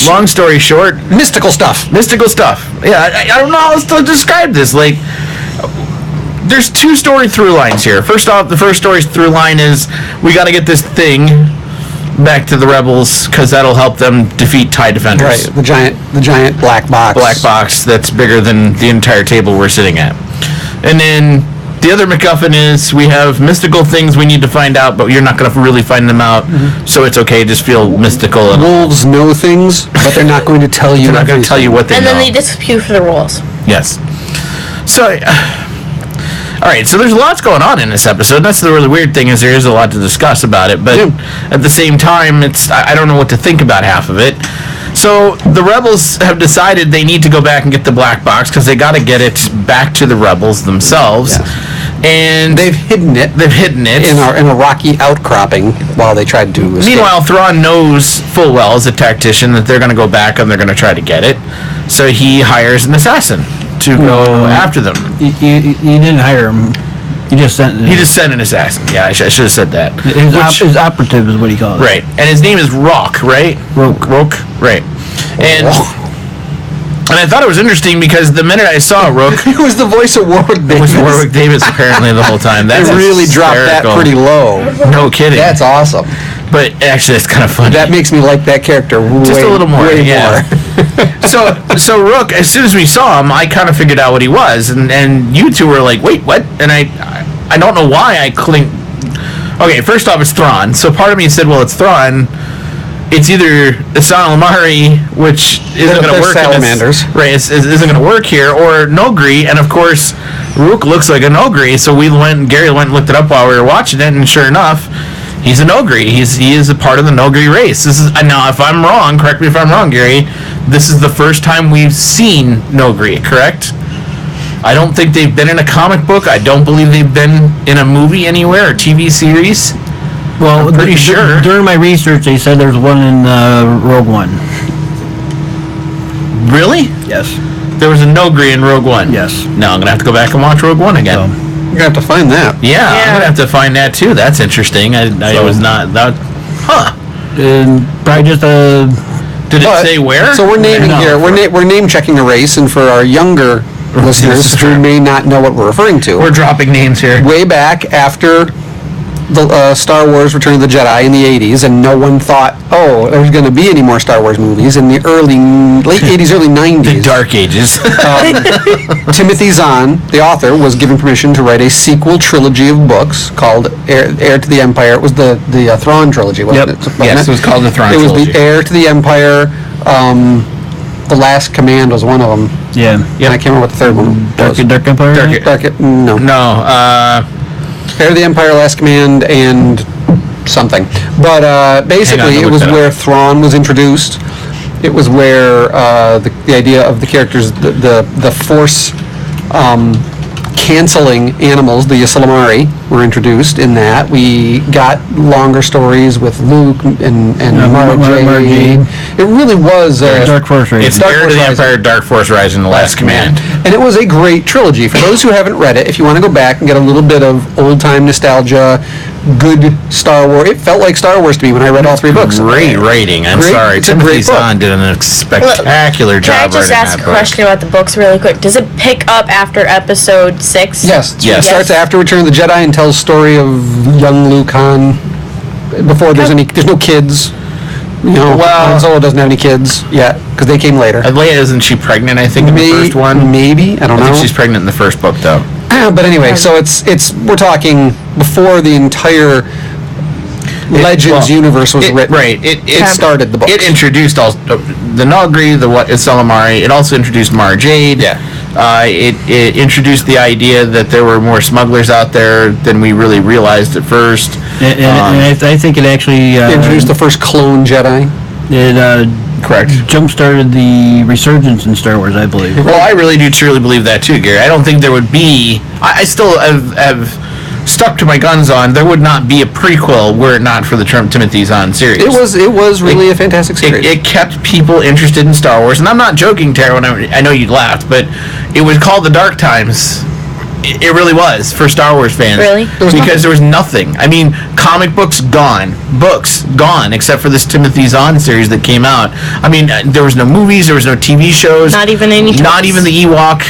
Long story short... Mystical stuff. Yeah, I don't know how else to describe this. Like, there's two story through lines here. First off, the first story through line is we got to get this thing back to the Rebels because that'll help them defeat TIE Defenders. Right, the giant black box. Black box that's bigger than the entire table we're sitting at. And then the other MacGuffin is we have mystical things we need to find out, but you're not going to really find them out, so it's okay. Just feel mystical. Wolves know things, but they're not going to tell you. They're not going to tell you what they know. And then they disappear for the rules. Yes. So... all right, so there's lots going on in this episode. That's the really weird thing is there is a lot to discuss about it, but at the same time, I don't know what to think about half of it. So the Rebels have decided they need to go back and get the black box because they got to get it back to the Rebels themselves. Yeah. And they've hidden it. In a rocky outcropping while they tried to escape. Meanwhile, Thrawn knows full well as a tactician that they're going to go back and they're going to try to get it. So he hires an assassin to go after them. You didn't hire him. You just sent. He just sent an assassin. Yeah, I should have said that. His operative is what he calls it. Right, and his name is Rock, right? Rook, right. And I thought it was interesting because the minute I saw Rook, it was the voice of Warwick Davis. It was Warwick Davis apparently the whole time. That's really dropped that pretty low. No kidding. That's awesome. But actually, it's kind of funny. That makes me like that character just a little more. Way more. So Rook, as soon as we saw him, I kind of figured out what he was, and you two were like, "Wait, what?" And I don't know why I clinked. Okay, first off, it's Thrawn. So part of me said, "Well, it's Thrawn. It's either Isan Almari, which isn't going to work. Salamanders, right? Isn't going to work here, or Nogri, and of course, Rook looks like a Nogri. So Gary went and looked it up while we were watching it, and sure enough." He's a Nogri. He is a part of the Nogri race. This is now. If I'm wrong, correct me if I'm wrong, Gary. This is the first time we've seen Nogri. Correct? I don't think they've been in a comic book. I don't believe they've been in a movie anywhere or TV series. Well, I'm pretty sure. During my research, they said there's one in Rogue One. Really? Yes. There was a Nogri in Rogue One. Yes. Now I'm gonna have to go back and watch Rogue One again. So. You're going to have to find that. Yeah, I'm going to have to find that too. That's interesting. I was not... Huh. Probably just a... Did it say where? So we're naming here. We're name checking a race, and for our younger listeners who may not know what we're referring to. We're dropping names here. Way back after the Star Wars Return of the Jedi in the 80s, and no one thought, there's going to be any more Star Wars movies in the late 80s, early 90s. The Dark Ages. Timothy Zahn, the author, was given permission to write a sequel trilogy of books called Heir to the Empire. It was the Thrawn trilogy, wasn't it? Yes, it was called the Thrawn trilogy. It was the Heir to the Empire. The Last Command was one of them. Yeah. And I can't remember what the third one was. Dark Empire? No. No. Heir of the Empire, Last Command, and something. But basically, it was where Thrawn was introduced. It was where the idea of the characters, the Force canceling animals, the Ysalamari, were introduced in that. We got longer stories with Luke and Mara Jade It really was Dark Force Rising. It's Heir to the Empire, Dark Force Rising, The Last Command. And it was a great trilogy. For those who haven't read it, if you want to go back and get a little bit of old-time nostalgia, good Star Wars, it felt like Star Wars to me when I read all 3 books. Great rating. I'm sorry. Timothy Zahn did a spectacular job Can I just ask a question about the books really quick? Does it pick up after episode 6? Yes. It starts after Return of the Jedi and tells the story of young Luke Han. Before there's no kids. You know, Han Solo doesn't have any kids yet because they came later. Leia, isn't she pregnant? I think in the first one. Maybe I don't know. I think she's pregnant in the first book, though. But anyway, so it's we're talking before the entire Legends universe was written. Right. It started the books. It introduced the Nagri, the Calamari. It also introduced Mara Jade. Yeah. It introduced the idea that there were more smugglers out there than we really realized at first. And I think it actually introduced the first clone Jedi. It correct. Jump-started the resurgence in Star Wars, I believe. Well, I really do truly believe that too, Gary. I don't think there would be. I still have stuck to my guns on there would not be a prequel were it not for the Timothy Zahn series. It was really a fantastic series. It kept people interested in Star Wars, and I'm not joking, Tara. When I know you laughed, but it was called the Dark Times. It really was for Star Wars fans. Really? Because there was nothing. I mean, comic books gone, except for this Timothy Zahn series that came out. I mean, there was no movies, there was no TV shows, not even any. Not even the Ewok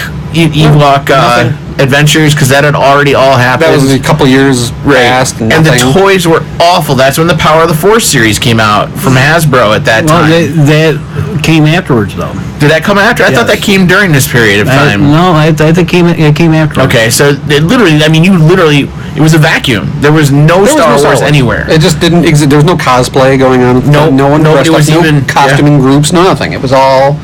adventures, because that had already all happened. That was a couple years past. And the toys were awful. That's when the Power of the Force series came out from Hasbro at that time. That came afterwards, though. Did that come after? I thought that came during this period of time. I think it came after. Okay, so it literally, it was a vacuum. There was no Star Wars anywhere. It just didn't exist. There was no cosplay going on. Nobody was even costuming groups. No nothing. It was all.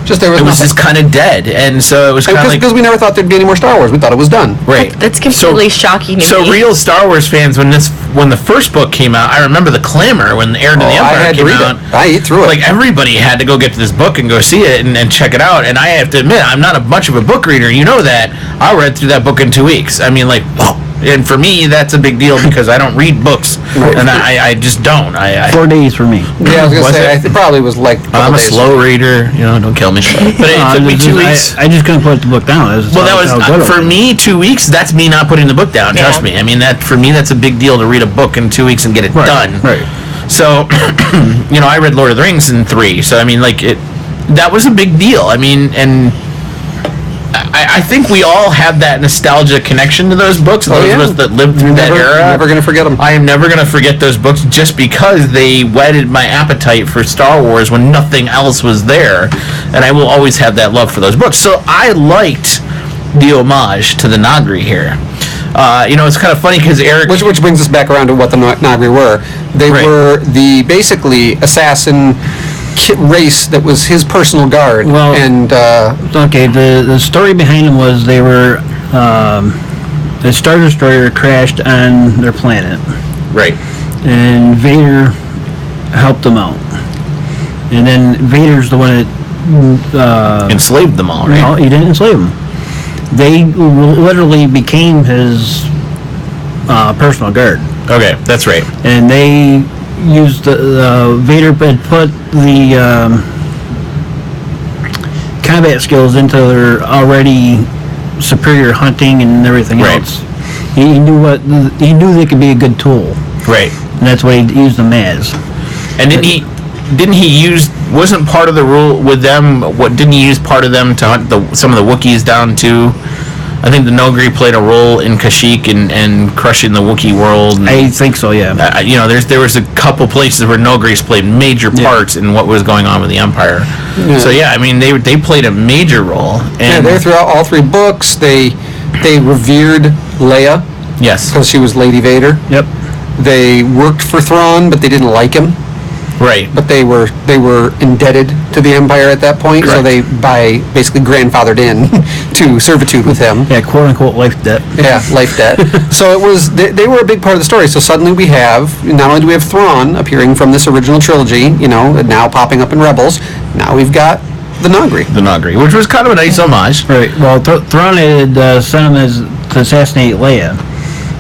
It was just kind of dead, and so it was kind of like... Because we never thought there'd be any more Star Wars. We thought it was done. Right. That's completely shocking to me. So real Star Wars fans, when the first book came out, I remember the clamor when Heir to the Empire came out. I ate through it. Like, everybody had to go get to this book and go see it and check it out, and I have to admit, I'm not much of a book reader. You know that. I read through that book in 2 weeks. I mean, like, whoa. And for me, that's a big deal because I don't read books, and I just don't. 4 days for me. Yeah, I was gonna say it probably was like. I'm a slow reader, don't kill me. But it took me 2 weeks. I just couldn't put the book down. That was for me 2 weeks. That's me not putting the book down. Yeah. Trust me. I mean, for me, that's a big deal to read a book in 2 weeks and get it done. Right. So, I read Lord of the Rings in 3. So I mean, that was a big deal. I mean, and. I think we all have that nostalgia connection to those books. Those of us that lived through that era. Never going to forget them. I am never going to forget those books just because they whetted my appetite for Star Wars when nothing else was there. And I will always have that love for those books. So I liked the homage to the Nagri here. It's kind of funny because Eric... Which brings us back around to what the Nagri were. They were the basically assassin... race that was his personal guard. Well, and okay, the story behind them was they were the Star Destroyer crashed on their planet, right? And Vader helped them out, and then Vader's the one that enslaved them all, right? No, he didn't enslave them. They literally became his personal guard. Okay, that's right. And they used Vader had put the combat skills into their already superior hunting and everything else. He knew they could be a good tool. Right. And that's what he used them as. And didn't he use wasn't part of the rule with them? Didn't he use part of them to hunt some of the Wookiees down too? I think the Nogri played a role in Kashyyyk and crushing the Wookiee world. And, I think so, yeah. There was a couple places where Nogris played major parts in what was going on with the Empire. Yeah. So yeah, I mean they played a major role. And they're throughout all 3 books. They revered Leia. Yes. Because she was Lady Vader. Yep. They worked for Thrawn, but they didn't like him. Right. But they were indebted to the Empire at that point, Correct. so they basically grandfathered in to servitude with him. Yeah, quote unquote life debt. Yeah, life debt. So it was they were a big part of the story. So suddenly we have not only do we have Thrawn appearing from this original trilogy, now popping up in Rebels. Now we've got the Nagri. The Nagri, which was kind of a nice homage. Right. Well, Thrawn had sent him to assassinate Leia.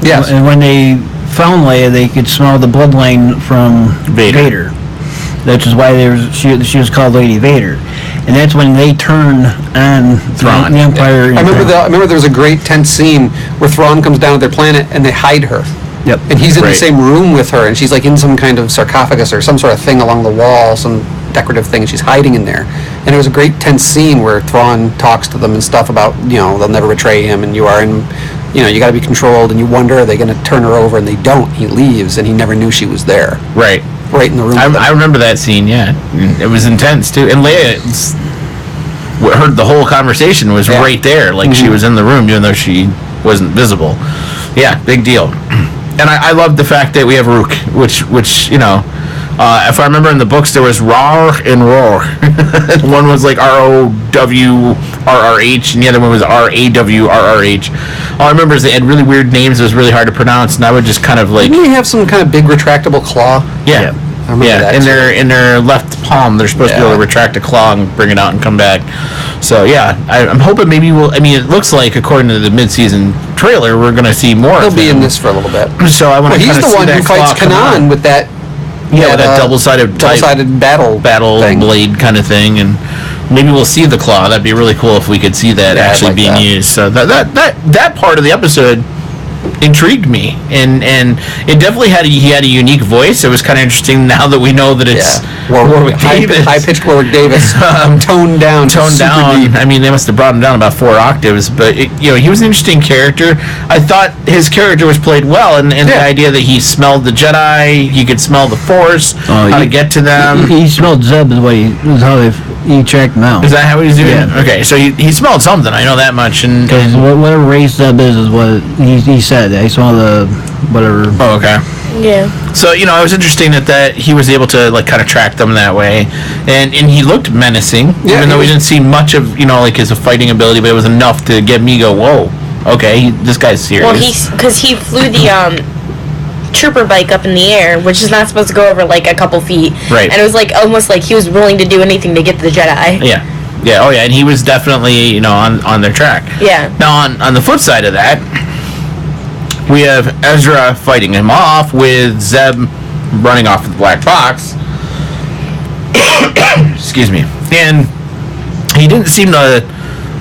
Yes. And when they found Leia, they could smell the bloodline from Vader. which is why she was called Lady Vader. And that's when they turn on Thrawn. the Empire. I remember there was a great tense scene where Thrawn comes down to their planet and they hide her. Yep. And he's in the Right. same room with her, and she's like in some kind of sarcophagus or some sort of thing along the wall, some decorative thing, and she's hiding in there. And it was a great tense scene where Thrawn talks to them and stuff about, they'll never betray him, and you are in, you got to be controlled, and you wonder, are they going to turn her over? And they don't. He leaves, and he never knew she was there. Right. Right in the room. I remember that scene, yeah. It was intense, too. And Leia heard the whole conversation was right there. Like, she was in the room, even though she wasn't visible. Yeah, big deal. And I love the fact that we have Rook, which if I remember in the books, there was Rar and Roar. One was like ROWRRH, and the other one was RAWRRH. All I remember is they had really weird names. It was really hard to pronounce, and I would just kind of like... Didn't they have some kind of big retractable claw? Yeah. I remember that. In their left palm, they're supposed to be able to retract a claw and bring it out and come back. So yeah, I'm hoping maybe it looks like, according to the mid-season trailer, we're going to see more. He'll of be him. in this for a little bit. So I want to. He's the one who fights Kanan with that. With that double-sided battle thing. blade kind of thing, and maybe we'll see the claw. That'd be really cool if we could see that actually being used. So that part of the episode intrigued me, and it definitely he had a unique voice. It was kind of interesting now that we know that it's Warwick Davis, high-pitched Warwick Davis, toned down. Deep. I mean, they must have brought him down about 4 octaves, but he was an interesting character. I thought his character was played well, and the idea that he smelled the Jedi, he could smell the Force, how to get to them. He smelled Zeb is how he tracked him out. Is that how he's doing it? Yeah. Okay, so he smelled something. I know that much. Because whatever race Zeb is what he said. I saw the whatever. Oh, okay. Yeah. So, it was interesting that he was able to, kind of track them that way. And he looked menacing, even though we didn't see much of, his fighting ability, but it was enough to get me go, whoa, okay, this guy's serious. Well, because he flew the, trooper bike up in the air, which is not supposed to go over, a couple feet. Right. And it was, almost like he was willing to do anything to get to the Jedi. Yeah. Yeah, oh yeah, and he was definitely, on their track. Yeah. Now, on the flip side of that, we have Ezra fighting him off with Zeb running off with the black box. Excuse me. And he didn't seem to...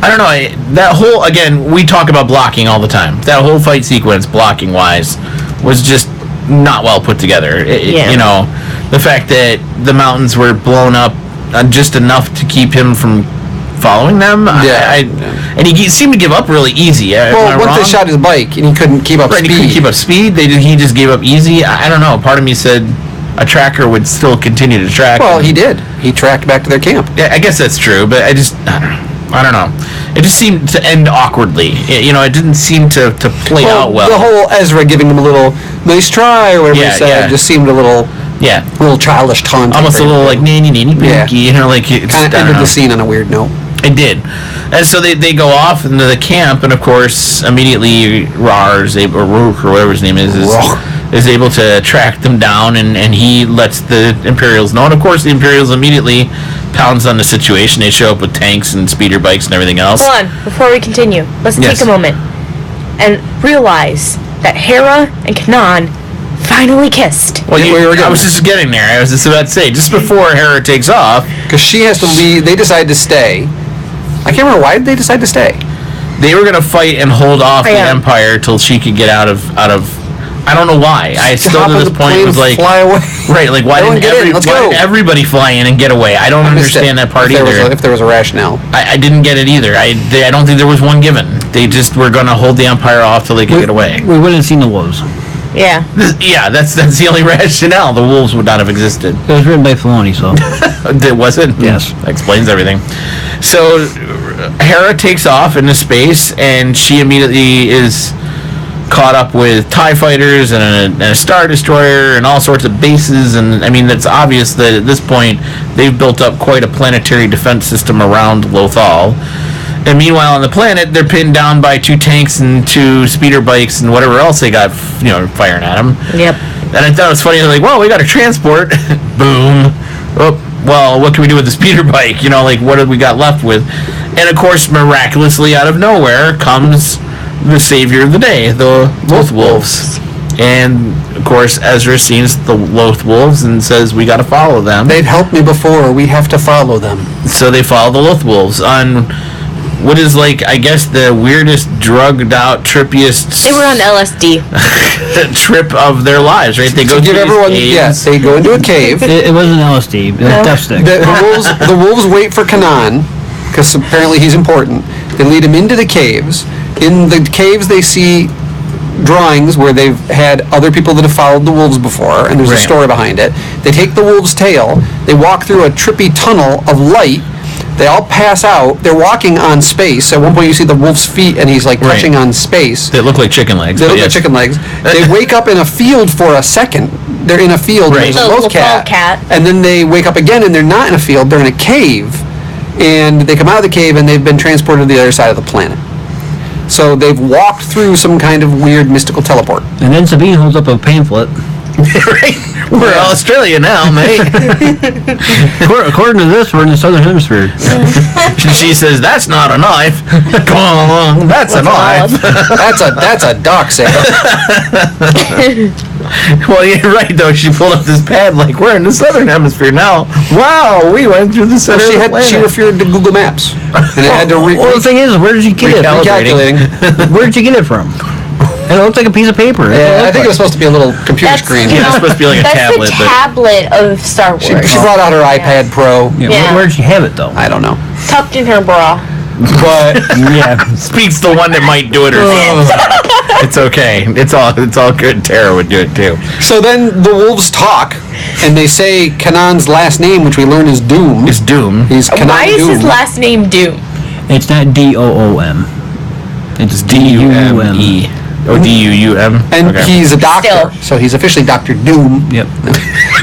I don't know. That whole... Again, we talk about blocking all the time. That whole fight sequence, blocking-wise, was just not well put together. The fact that the mountains were blown up just enough to keep him from following them. And he seemed to give up really easy. Well, once they shot his bike and he couldn't keep up speed. He couldn't keep up speed. He just gave up easy. I don't know. Part of me said a tracker would still continue to track. Well, he did. He tracked back to their camp. Yeah, I guess that's true, but I don't know. It just seemed to end awkwardly. It didn't seem to play out well. The whole Ezra giving him a little nice try or whatever he said just seemed a little childish taunt. Almost a little like nanny pinky. Kind of ended the scene on a weird note. It did. And so they go off into the camp, and of course, immediately Rook, or whatever his name is able to track them down, and he lets the Imperials know. And of course, the Imperials immediately pounds on the situation. They show up with tanks and speeder bikes and everything else. Hold on, before we continue, let's take a moment and realize that Hera and Kanan finally kissed. Well, I was just getting there. I was just about to say, just before Hera takes off, because she has to leave. They decide to stay. I can't remember, why did they decide to stay? They were going to fight and hold off the Empire till she could get out of. I don't know why. I still to this point was like, fly away. Right? Like, why didn't everybody fly in and get away? I don't understand that part either. If there was a rationale, I didn't get it either. I don't think there was one given. They just were going to hold the Empire off till they could get away. We wouldn't have seen the wolves. Yeah. Yeah, that's the only rationale. The wolves would not have existed. It was written by Filoni, so. Was it? Yes. That explains everything. So, Hera takes off into space, and she immediately is caught up with TIE fighters and a Star Destroyer and all sorts of bases, and I mean, it's obvious that at this point, they've built up quite a planetary defense system around Lothal. And meanwhile, on the planet, they're pinned down by 2 tanks and 2 speeder bikes and whatever else they got, firing at them. Yep. And I thought it was funny. They're like, well, we got a transport. Boom. Oh, well, what can we do with the speeder bike? What have we got left with? And, of course, miraculously out of nowhere comes the savior of the day, the Wolves. And, of course, Ezra sees the Loth Wolves and says, we got to follow them. They've helped me before. We have to follow them. So they follow the Loth Wolves on what is, like, I guess the weirdest, drugged-out, trippiest... They were on LSD. ...trip of their lives, right? They go give everyone... Yes, they go into a cave. It wasn't LSD. It was Death Stick. The wolves wait for Kanan, because apparently he's important. They lead him into the caves. In the caves, they see drawings where they've had other people that have followed the wolves before, and there's a story behind it. They take the wolf's tail, they walk through a trippy tunnel of light, they all pass out, they're walking on space. At one point you see the wolf's feet and he's like touching on space. They look like chicken legs. They look like chicken legs. They wake up in a field for a second. They're in a field, and there's a Loth cat. And then they wake up again and they're not in a field, they're in a cave. And they come out of the cave and they've been transported to the other side of the planet. So they've walked through some kind of weird mystical teleport. And then Sabine holds up a pamphlet. Right? We're Australia now, mate. According to this, we're in the Southern Hemisphere. She says, that's not a knife. Come on, that's a knife. That's a dock sail. Well, you're right, though. She pulled up this pad like, we're in the Southern Hemisphere now. Wow, we went through the center of the planet. She referred to Google Maps. And it had to well, the thing is, where did you get it? Recalculating. Where did you get it from? It looks like a piece of paper. Yeah, I think it was supposed to be a little computer screen. Yeah, it's supposed to be like a tablet. That's the tablet of Star Wars. She brought out her iPad Pro. Yeah. Where did she have it, though? I don't know. Tucked in her bra. But yeah, speaks the one that might do it herself. It's okay. It's all good. Tara would do it too. So then the wolves talk, and they say Kanan's last name, which we learn is Doom. Is Doom. He's Kanan Why is Doom. his last name Doom? It's not D-O-O-M. It's D-U-M-E. Oh, D-U-U-M? And he's a doctor, so he's officially Dr. Doom. Yep.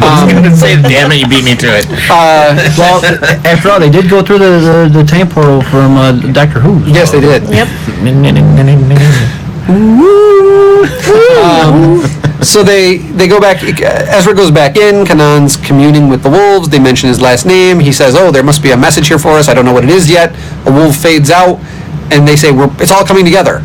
I was going to say, damn it, you beat me to it. Well, after all, they did go through the time portal from Doctor Who. Yes, they did. Yep. So they go back. Ezra goes back in. Kanan's communing with the wolves. They mention his last name. He says, "Oh, there must be a message here for us. I don't know what it is yet." A wolf fades out, and they say, "It's all coming together."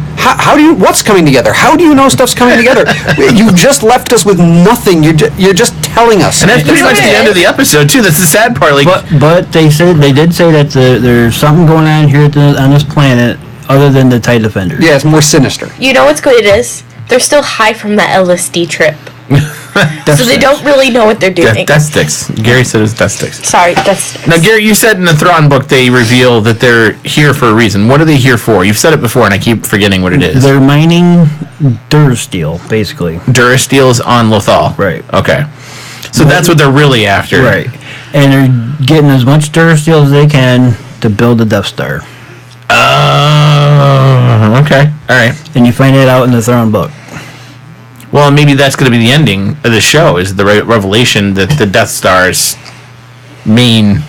What's coming together? How do you know stuff's coming together? You just left us with nothing. You're just telling us. And that's pretty much the end of the episode too. That's the sad part. Like, but they did say that there's something going on here on this planet other than the TIE Defenders. Yeah, it's more sinister. You know what's good it is? They're still high from that LSD trip. So they don't really know what they're doing. Death sticks. Gary said it's death sticks. Sorry, death sticks. Now, Gary, you said in the Thrawn book they reveal that they're here for a reason. What are they here for? You've said it before, and I keep forgetting what it is. They're mining Durasteel, basically. Durasteel is on Lothal. Right. Okay. So that's what they're really after. Right. And they're getting as much Durasteel as they can to build the Death Star. Okay. All right. And you find that out in the Thrawn book. Well, maybe that's going to be the ending of the show, is the revelation that the Death Star's main,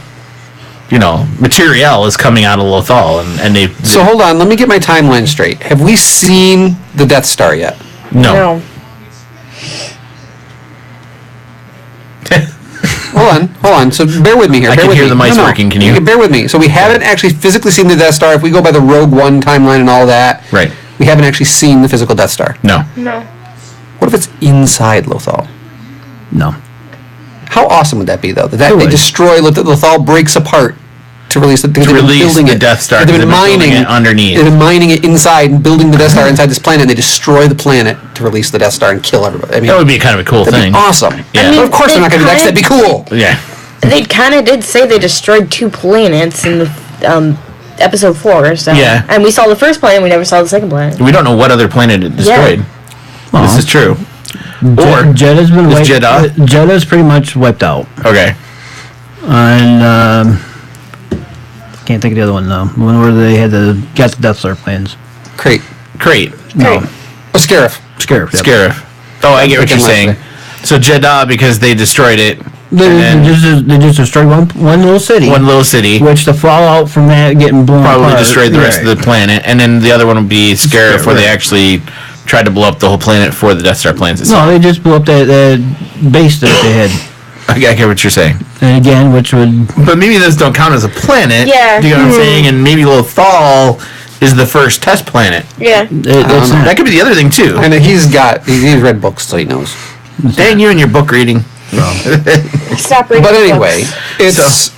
material is coming out of Lothal, and they. So hold on, let me get my timeline straight. Have we seen the Death Star yet? No. Hold on. So bear with me here. I can hear the mics working. Can you? Bear with me. So we haven't actually physically seen the Death Star. If we go by the Rogue One timeline and all that, right? We haven't actually seen the physical Death Star. No. What if it's inside Lothal? No. How awesome would that be, though? That they destroy Lothal, breaks apart to release the Death Star. They've been mining it underneath. They've been mining it inside and building the Death Star inside this planet. And they destroy the planet to release the Death Star and kill everybody. I mean, that would be kind of a cool thing. Be awesome. Yeah. But of course they're not going to do that. That'd be cool. Yeah. They kind of did say they destroyed 2 planets in the episode 4. So. Yeah. And we saw the first planet. We never saw the second planet. We don't know what other planet it destroyed. Yeah. Well, this is true. Or Jedda's been wiped. Jedda's pretty much wiped out. Okay. And can't think of the other one now. The one where they had got the Death Star plans. Crate. No. Oh, Scarif. Scarif. Yep. Scarif. Oh, I get what you're saying. So Jeddah, because they destroyed it. They just destroyed one little city. One little city. Which the fallout from that getting blown probably apart, destroyed the rest of the planet. And then the other one would be Scarif, where they actually tried to blow up the whole planet for the Death Star plans itself. No, they just blew up that base that they had. I get what you're saying. And again, which would... But maybe those don't count as a planet. Yeah. Do you know what I'm saying? And maybe Lothal is the first test planet. Yeah. That could be the other thing too. And he's read books, so he knows. Dang you and your book reading. Stop reading But anyway, books.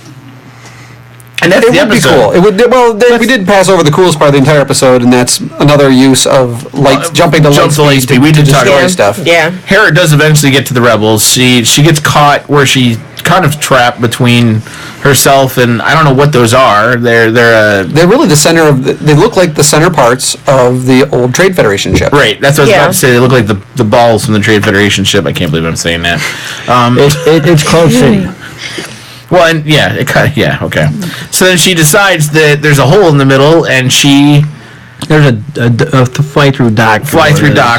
And that's it the would episode. be cool. We did pass over the coolest part of the entire episode, and that's another use of jumping to light speed. We did talk destroy about stuff. Yeah. Hera does eventually get to the rebels. She gets caught where she kind of trapped between herself and I don't know what those are. They're really the center of. They look like the center parts of the old Trade Federation ship. Right. That's what I was about to say. They look like the balls from the Trade Federation ship. I can't believe I'm saying that. It's Cloud City. Well, and yeah, okay. So then she decides that there's a hole in the middle, and there's a fly-through dock.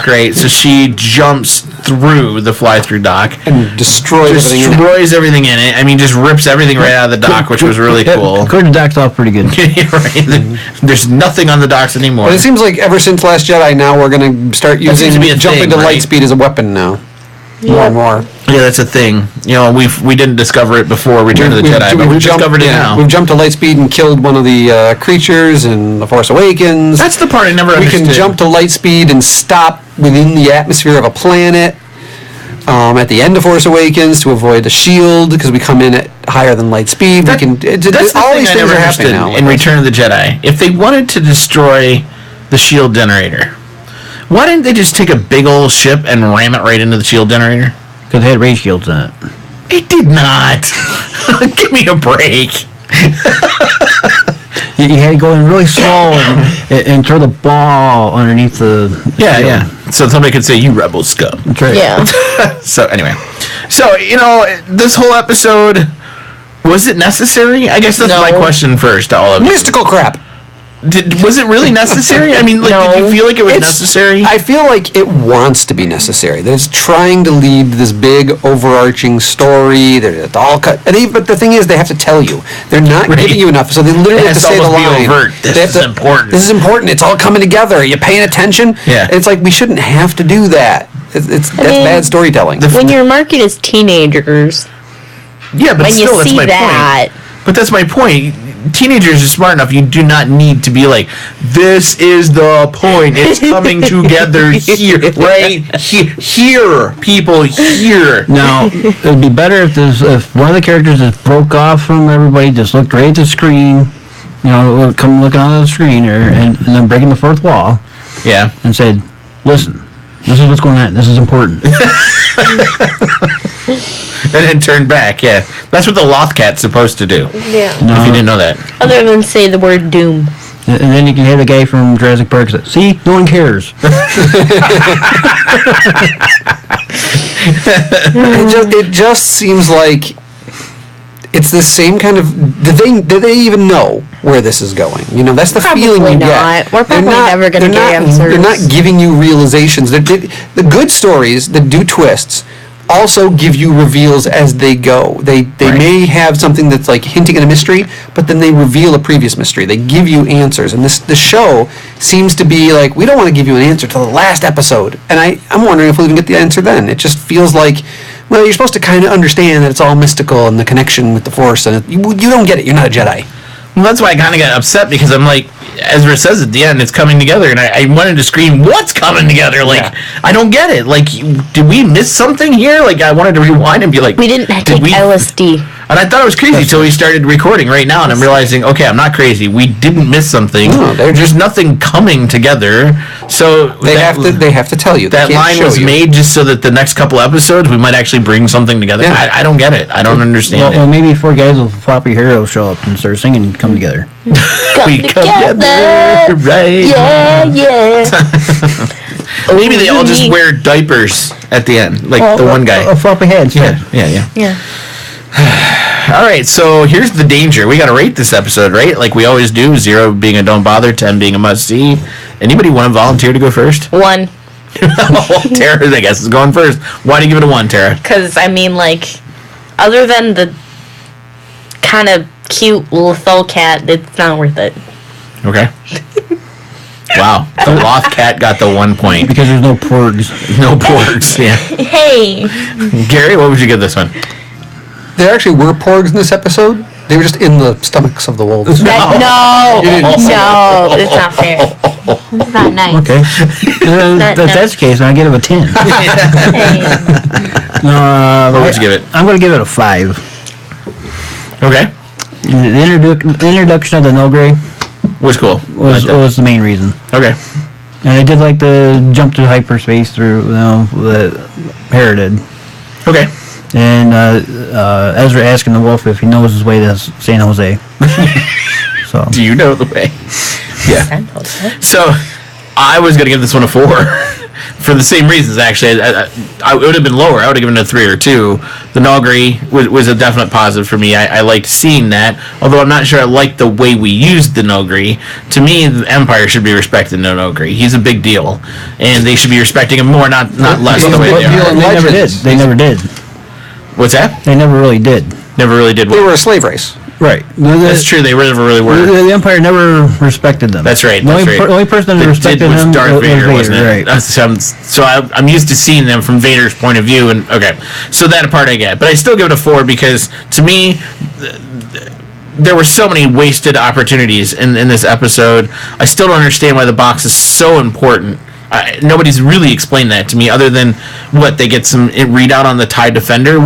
Right? So she jumps through the fly-through dock and destroys everything in it. I mean, just rips everything right out of the dock, which was really cool. Of course, the dock's off pretty good. Right. There's nothing on the docks anymore. But it seems like ever since Last Jedi, now we're going to start using jumping to light speed as a weapon now. More and more. Yeah, that's a thing. You know, we didn't discover it before Return of the Jedi, but we've discovered it now. We've jumped to light speed and killed one of the creatures in The Force Awakens. That's the part I never understood. We can jump to light speed and stop within the atmosphere of a planet at the end of Force Awakens to avoid the shield because we come in at higher than light speed. That's all the these thing things I never are happening understood now. in Return of the Jedi. If they wanted to destroy the shield generator, why didn't they just take a big old ship and ram it right into the shield generator? Because they had ray shields in it. It did not. Give me a break. You had to go in really slow and throw the ball underneath the shield. Yeah. So somebody could say, "You rebel scum." That's right. Yeah. So anyway, this whole episode, was it necessary? I guess that's my question first to all of you. Mystical crap. Was it really necessary? I mean, did you feel like it was necessary? I feel like it wants to be necessary. That it's trying to lead this big overarching story. It's all cut. But the thing is, they have to tell you. They're not giving you enough, so they literally have to say the line. Overt. This is important. This is important. It's all coming together. Are you paying attention? Yeah. It's like we shouldn't have to do that. That's bad storytelling. When you're marketed as teenagers, yeah, but when still, you that's see my that, point. But that's my point. Teenagers are smart enough. You do not need to be like, this is the point. It's coming together here, right? Here, people, here. Now, it would be better if one of the characters just broke off from everybody, just looked right at the screen, come looking on the screen, and then breaking the fourth wall. Yeah. And said, listen, this is what's going on. This is important. And then turn back, yeah. That's what the Lothcat's supposed to do. yeah. If you didn't know that. Other than say the word doom. And then you can hear the guy from Jurassic Park say, see, no one cares. It just seems like it's the same kind of. Do they even know where this is going? That's the feeling you get. We're probably never going to get answers. They're not giving you realizations. The good stories that do twists also give you reveals as they go. They may have something that's like hinting at a mystery, but then they reveal a previous mystery. They give you answers, and the show seems to be like, we don't want to give you an answer till the last episode, and I'm wondering if we'll even get the answer then. It just feels like, well, you're supposed to kind of understand that it's all mystical and the connection with the Force, and you don't get it. You're not a Jedi. Well, that's why I kind of got upset, because I'm like, Ezra says at the end, it's coming together, and I wanted to scream, what's coming together? Like, I don't get it. Like, did we miss something here? Like, I wanted to rewind and be like, we didn't take LSD. And I thought it was crazy until we started recording right now, and I'm realizing, okay, I'm not crazy. We didn't miss something. No, there's nothing coming together. So they have to tell you. That line was made just so that the next couple episodes we might actually bring something together. Yeah. I don't get it. I don't understand it. Well, maybe 4 guys with floppy hair will show up and start singing and come together. Come together, right? Yeah. Maybe they all just wear diapers at the end, like the one guy. A floppy head. Yeah. All right, so here's the danger. We got to rate this episode, right? Like we always do. 0 being a don't bother, 10 being a must see. Anybody want to volunteer to go first? 1. Tara, I guess, is going first. Why do you give it a 1, Tara? Because, I mean, like, other than the kind of cute little fell cat, it's not worth it. Okay. Wow. The Loth Cat got the 1 point. Because there's no porgs. No porgs, yeah. Hey. Gary, what would you give this one? There actually were porgs in this episode. They were just in the stomachs of the wolves. No, You didn't see it's not fair. It's not nice. Okay. If that's the case, I'll give it a 10. What would you give it? I'm going to give it a 5. Okay. The introduction of the Nogray Was cool. was the main reason. Okay. And I did like the jump to hyperspace through, the Hera did. Okay. And Ezra asking the wolf if he knows his way to San Jose. So. Do you know the way? Yeah. So, I was going to give this one a 4. For the same reasons, actually. I would have been lower. I would have given it a 3 or 2. The Nogri was a definite positive for me. I liked seeing that, although I'm not sure I liked the way we used the Nogri. To me, the Empire should be respecting the Nogri. He's a big deal, and they should be respecting him more, not less the way they are. They never did. They never did. What's that? They never really did. Never really did. They were a slave race. Right. That's true. They never really were. The Empire never respected them. That's right. The only person that respected was them Darth Vader, was wasn't it? Right. So I'm used to seeing them from Vader's point of view, and okay, so that part I get, but I still give it a 4 because to me, there were so many wasted opportunities in this episode. I still don't understand why the box is so important. Nobody's really explained that to me, other than what they get some readout on the TIE Defender.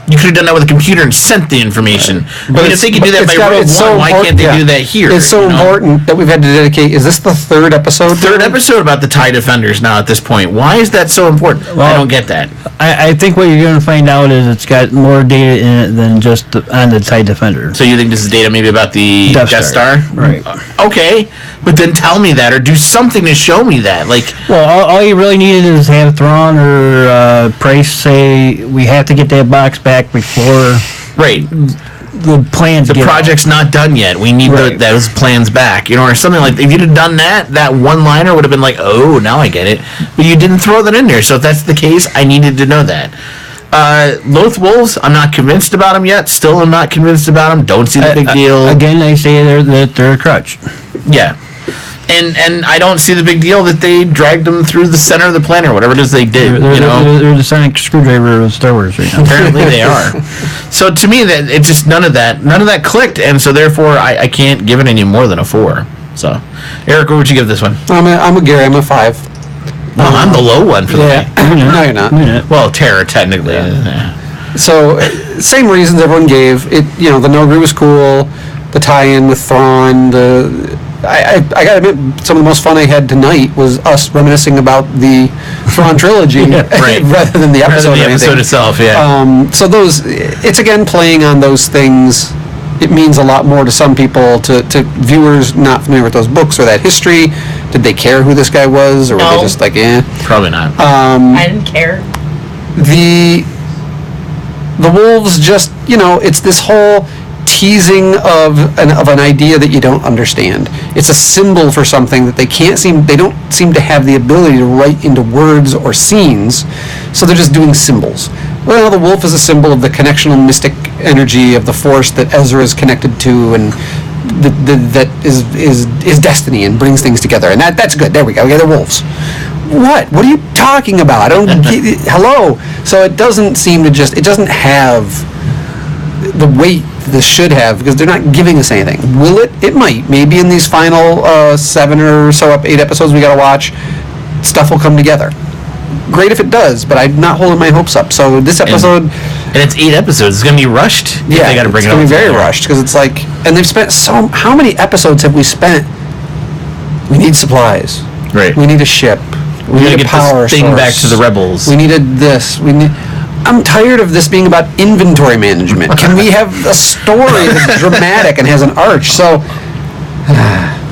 You could have done that with a computer and sent the information. But if they could do that by Rogue One, why can't they do that here? It's so important that we've had to dedicate. Is this the 3rd episode? Third episode about the TIE Defenders now at this point. Why is that so important? I don't get that. I think what you're going to find out is it's got more data in it than just on the TIE Defender. So you think this is data maybe about the Death Star? Right. Okay, but then tell me that, or do something to show me that. Well, all you really needed is have Thrawn or Price say, we have to get that box back before the plans. The project's not done yet. We need those plans back, or something like. If you'd have done that one-liner would have been like, oh, now I get it. But you didn't throw that in there. So if that's the case, I needed to know that. Loth Wolves, I'm not convinced about them yet. Still, I'm not convinced about them. Don't see the big deal. Again, they say that they're a crutch. Yeah. And I don't see the big deal that they dragged them through the center of the planet or whatever it is they did. They're the sonic screwdriver of Star Wars right now. Apparently they are. So to me, that it just none of that clicked, and so therefore I can't give it any more than a 4. So, Eric, what would you give this one? I'm a Gary. I'm a 5. I'm the low one for that. No, you're not. Well, Terror technically. So, same reasons everyone gave it. The Nogri was cool. The tie-in with Thrawn. I gotta admit, some of the most fun I had tonight was us reminiscing about the Thrawn trilogy rather than the episode. Rather than the episode itself, yeah. So it's again playing on those things. It means a lot more to some people, to viewers not familiar with those books or that history. Did they care who this guy was, or were they just like, eh? Probably not. I didn't care. The wolves just, it's this whole teasing of an idea that you don't understand. It's a symbol for something that they don't seem to have the ability to write into words or scenes, so they're just doing symbols. Well, the wolf is a symbol of the connectional mystic energy of the Force that Ezra is connected to, and that is destiny and brings things together, and that's good. There we go. Yeah, they're wolves. What are you talking about? I don't hello. So it doesn't seem to it doesn't have the weight this should have, because they're not giving us anything. Will it? It might. Maybe in these final 7 or so 8 episodes we gotta watch, stuff will come together. Great if it does, but I'm not holding my hopes up. So this episode, and it's 8 episodes. It's gonna be rushed. Yeah, they gotta bring it's gonna be very rushed, because it's like, and they've spent how many episodes have we spent? We need supplies. Right. We need a ship. We need a power this thing source. back to the rebels. We needed this. I'm tired of this being about inventory management. Can we have a story that's dramatic and has an arch? So,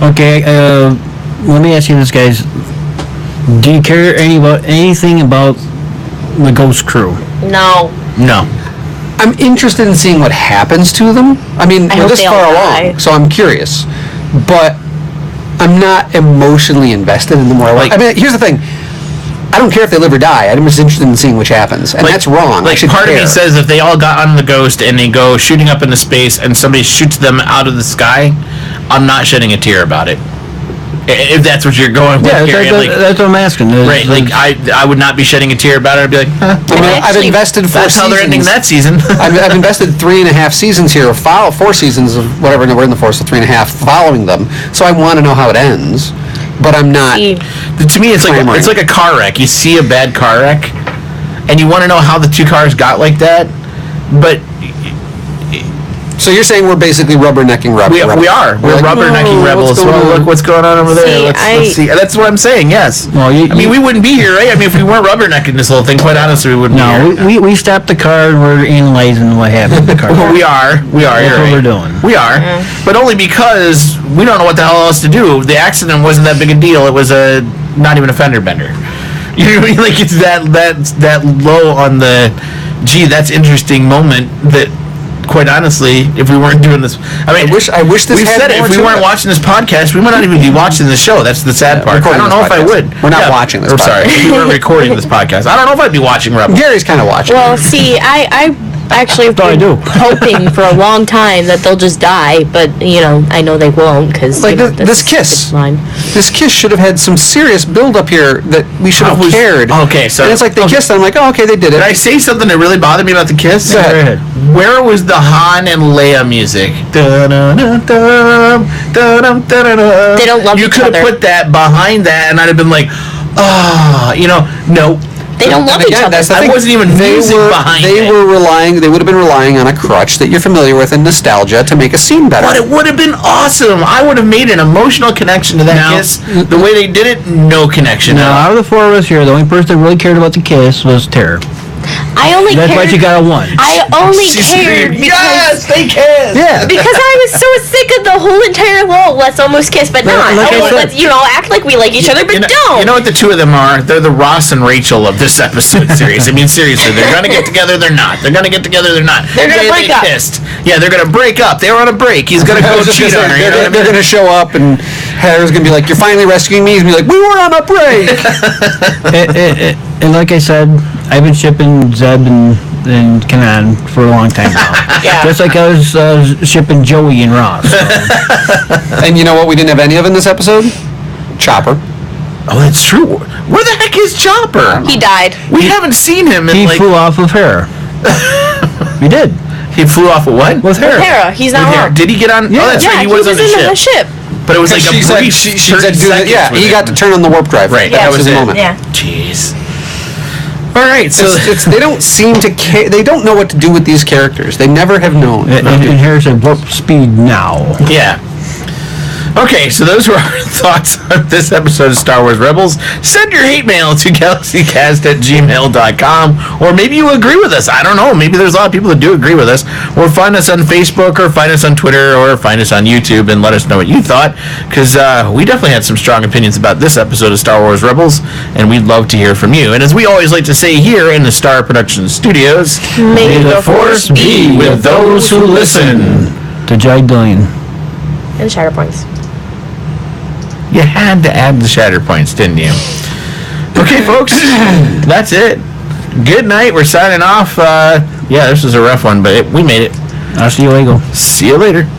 okay, let me ask you this, guys. Do you care anything about the Ghost Crew? No. I'm interested in seeing what happens to them. I mean, we're this far along, so I'm curious. But I'm not emotionally invested in the more. I mean, here's the thing. I don't care if they live or die. I'm just interested in seeing which happens, and that's wrong. Part of me says if they all got on the Ghost and they go shooting up into space and somebody shoots them out of the sky, I'm not shedding a tear about it. If that's what you're going with, Yeah, Gary. that's what I'm asking. Right, like I would not be shedding a tear about it. I'd be like, huh, I've invested 4 that's seasons. how they're ending that season. I've invested 3.5 seasons here, 4 seasons of whatever, we're in the 4th, so 3.5 following them. So I want to know how it ends, but I'm not. To me, it's like a car wreck. You see a bad car wreck, and you want to know how the two cars got like that, but. So you're saying we're basically rubbernecking rebels? We are. We're like, rubbernecking rebels. Well, look what's going on over there. Let's see. That's what I'm saying. Yes. Well, we wouldn't be here, right? I mean, if we weren't rubbernecking this whole thing, quite honestly, we wouldn't be here. We stopped the car and we're analyzing what happened to the car. Well, we are. That's what we're doing. We are, but only because we don't know what the hell else to do. The accident wasn't that big a deal. It was not even a fender bender. You know what I mean? Like it's that low on the, gee, that's interesting moment that. Quite honestly, if we weren't doing this, I mean, I wish this. We've said it. If we weren't watching this podcast, we might not even be watching the show. That's the sad part. I don't know if I would. We're not watching this. Sorry, we were recording this podcast. I don't know if I'd be watching Rebels. Gary's kind of watching. Well, see, I actually have been hoping for a long time that they'll just die, but I know they won't because like this kiss. This kiss should have had some serious build up here that we should have cared. Okay, so and it's like they kissed. And I'm like, oh, okay, they did it. Did I say something that really bothered me about the kiss? Go ahead. Where was the Han and Leia music? They don't love each other. You could have put that behind that, and I'd have been like, no. They don't love each other. I wasn't even music behind it. They would have been relying on a crutch that you're familiar with and nostalgia to make a scene better. But it would have been awesome. I would have made an emotional connection to that kiss. The way they did it, no connection. Now, out of the 4 of us here, the only person that really cared about the kiss was Tara. That's why she got a 1. I only cared because... Yes, they kissed! Yeah. Because I was so sick of the whole entire, let's almost kiss, but not. Let's, act like we like each other, but don't. You know what the two of them are? They're the Ross and Rachel of this episode series. I mean, seriously, they're going to get together, they're not. They're going to get together, they're not. They're going to break up. Kissed. Yeah, they're going to break up. They were on a break. He's going to go cheat on her. They're going to show up, and Heather's going to be like, you're finally rescuing me. He's going to be like, we were on a break. And like I said, I've been shipping Zeb and Kanan for a long time now. Yeah. Just like I was shipping Joey and Ross. So. And you know what we didn't have any of in this episode? Chopper. Oh, that's true. Where the heck is Chopper? He died. We haven't seen him in He flew off of Hera. He did. He flew off of what? With Hera. Hera. He's not wrong. Did he get on? Yeah. Oh, that's right. He was on in the ship. But it was like a brief she said, he got to turn on the warp drive. Right. Yeah, that was his it. moment. Yeah. Jeez. All right, so they don't seem to care. They don't know what to do with these characters. They never have known. And Hera said, warp speed now. Yeah. Okay, so those were our thoughts on this episode of Star Wars Rebels. Send your hate mail to galaxycast@gmail.com, or maybe you agree with us. I don't know. Maybe there's a lot of people that do agree with us. Or find us on Facebook, or find us on Twitter, or find us on YouTube, and let us know what you thought, because we definitely had some strong opinions about this episode of Star Wars Rebels, and we'd love to hear from you. And as we always like to say here in the Star Productions Studios, May the Force be with those who listen. To Jai Dillion. And shatter points. You had to add the shatter points, didn't you? Okay, folks, that's it. Good night. We're signing off. Yeah, this was a rough one, but we made it. I'll see you later. See you later.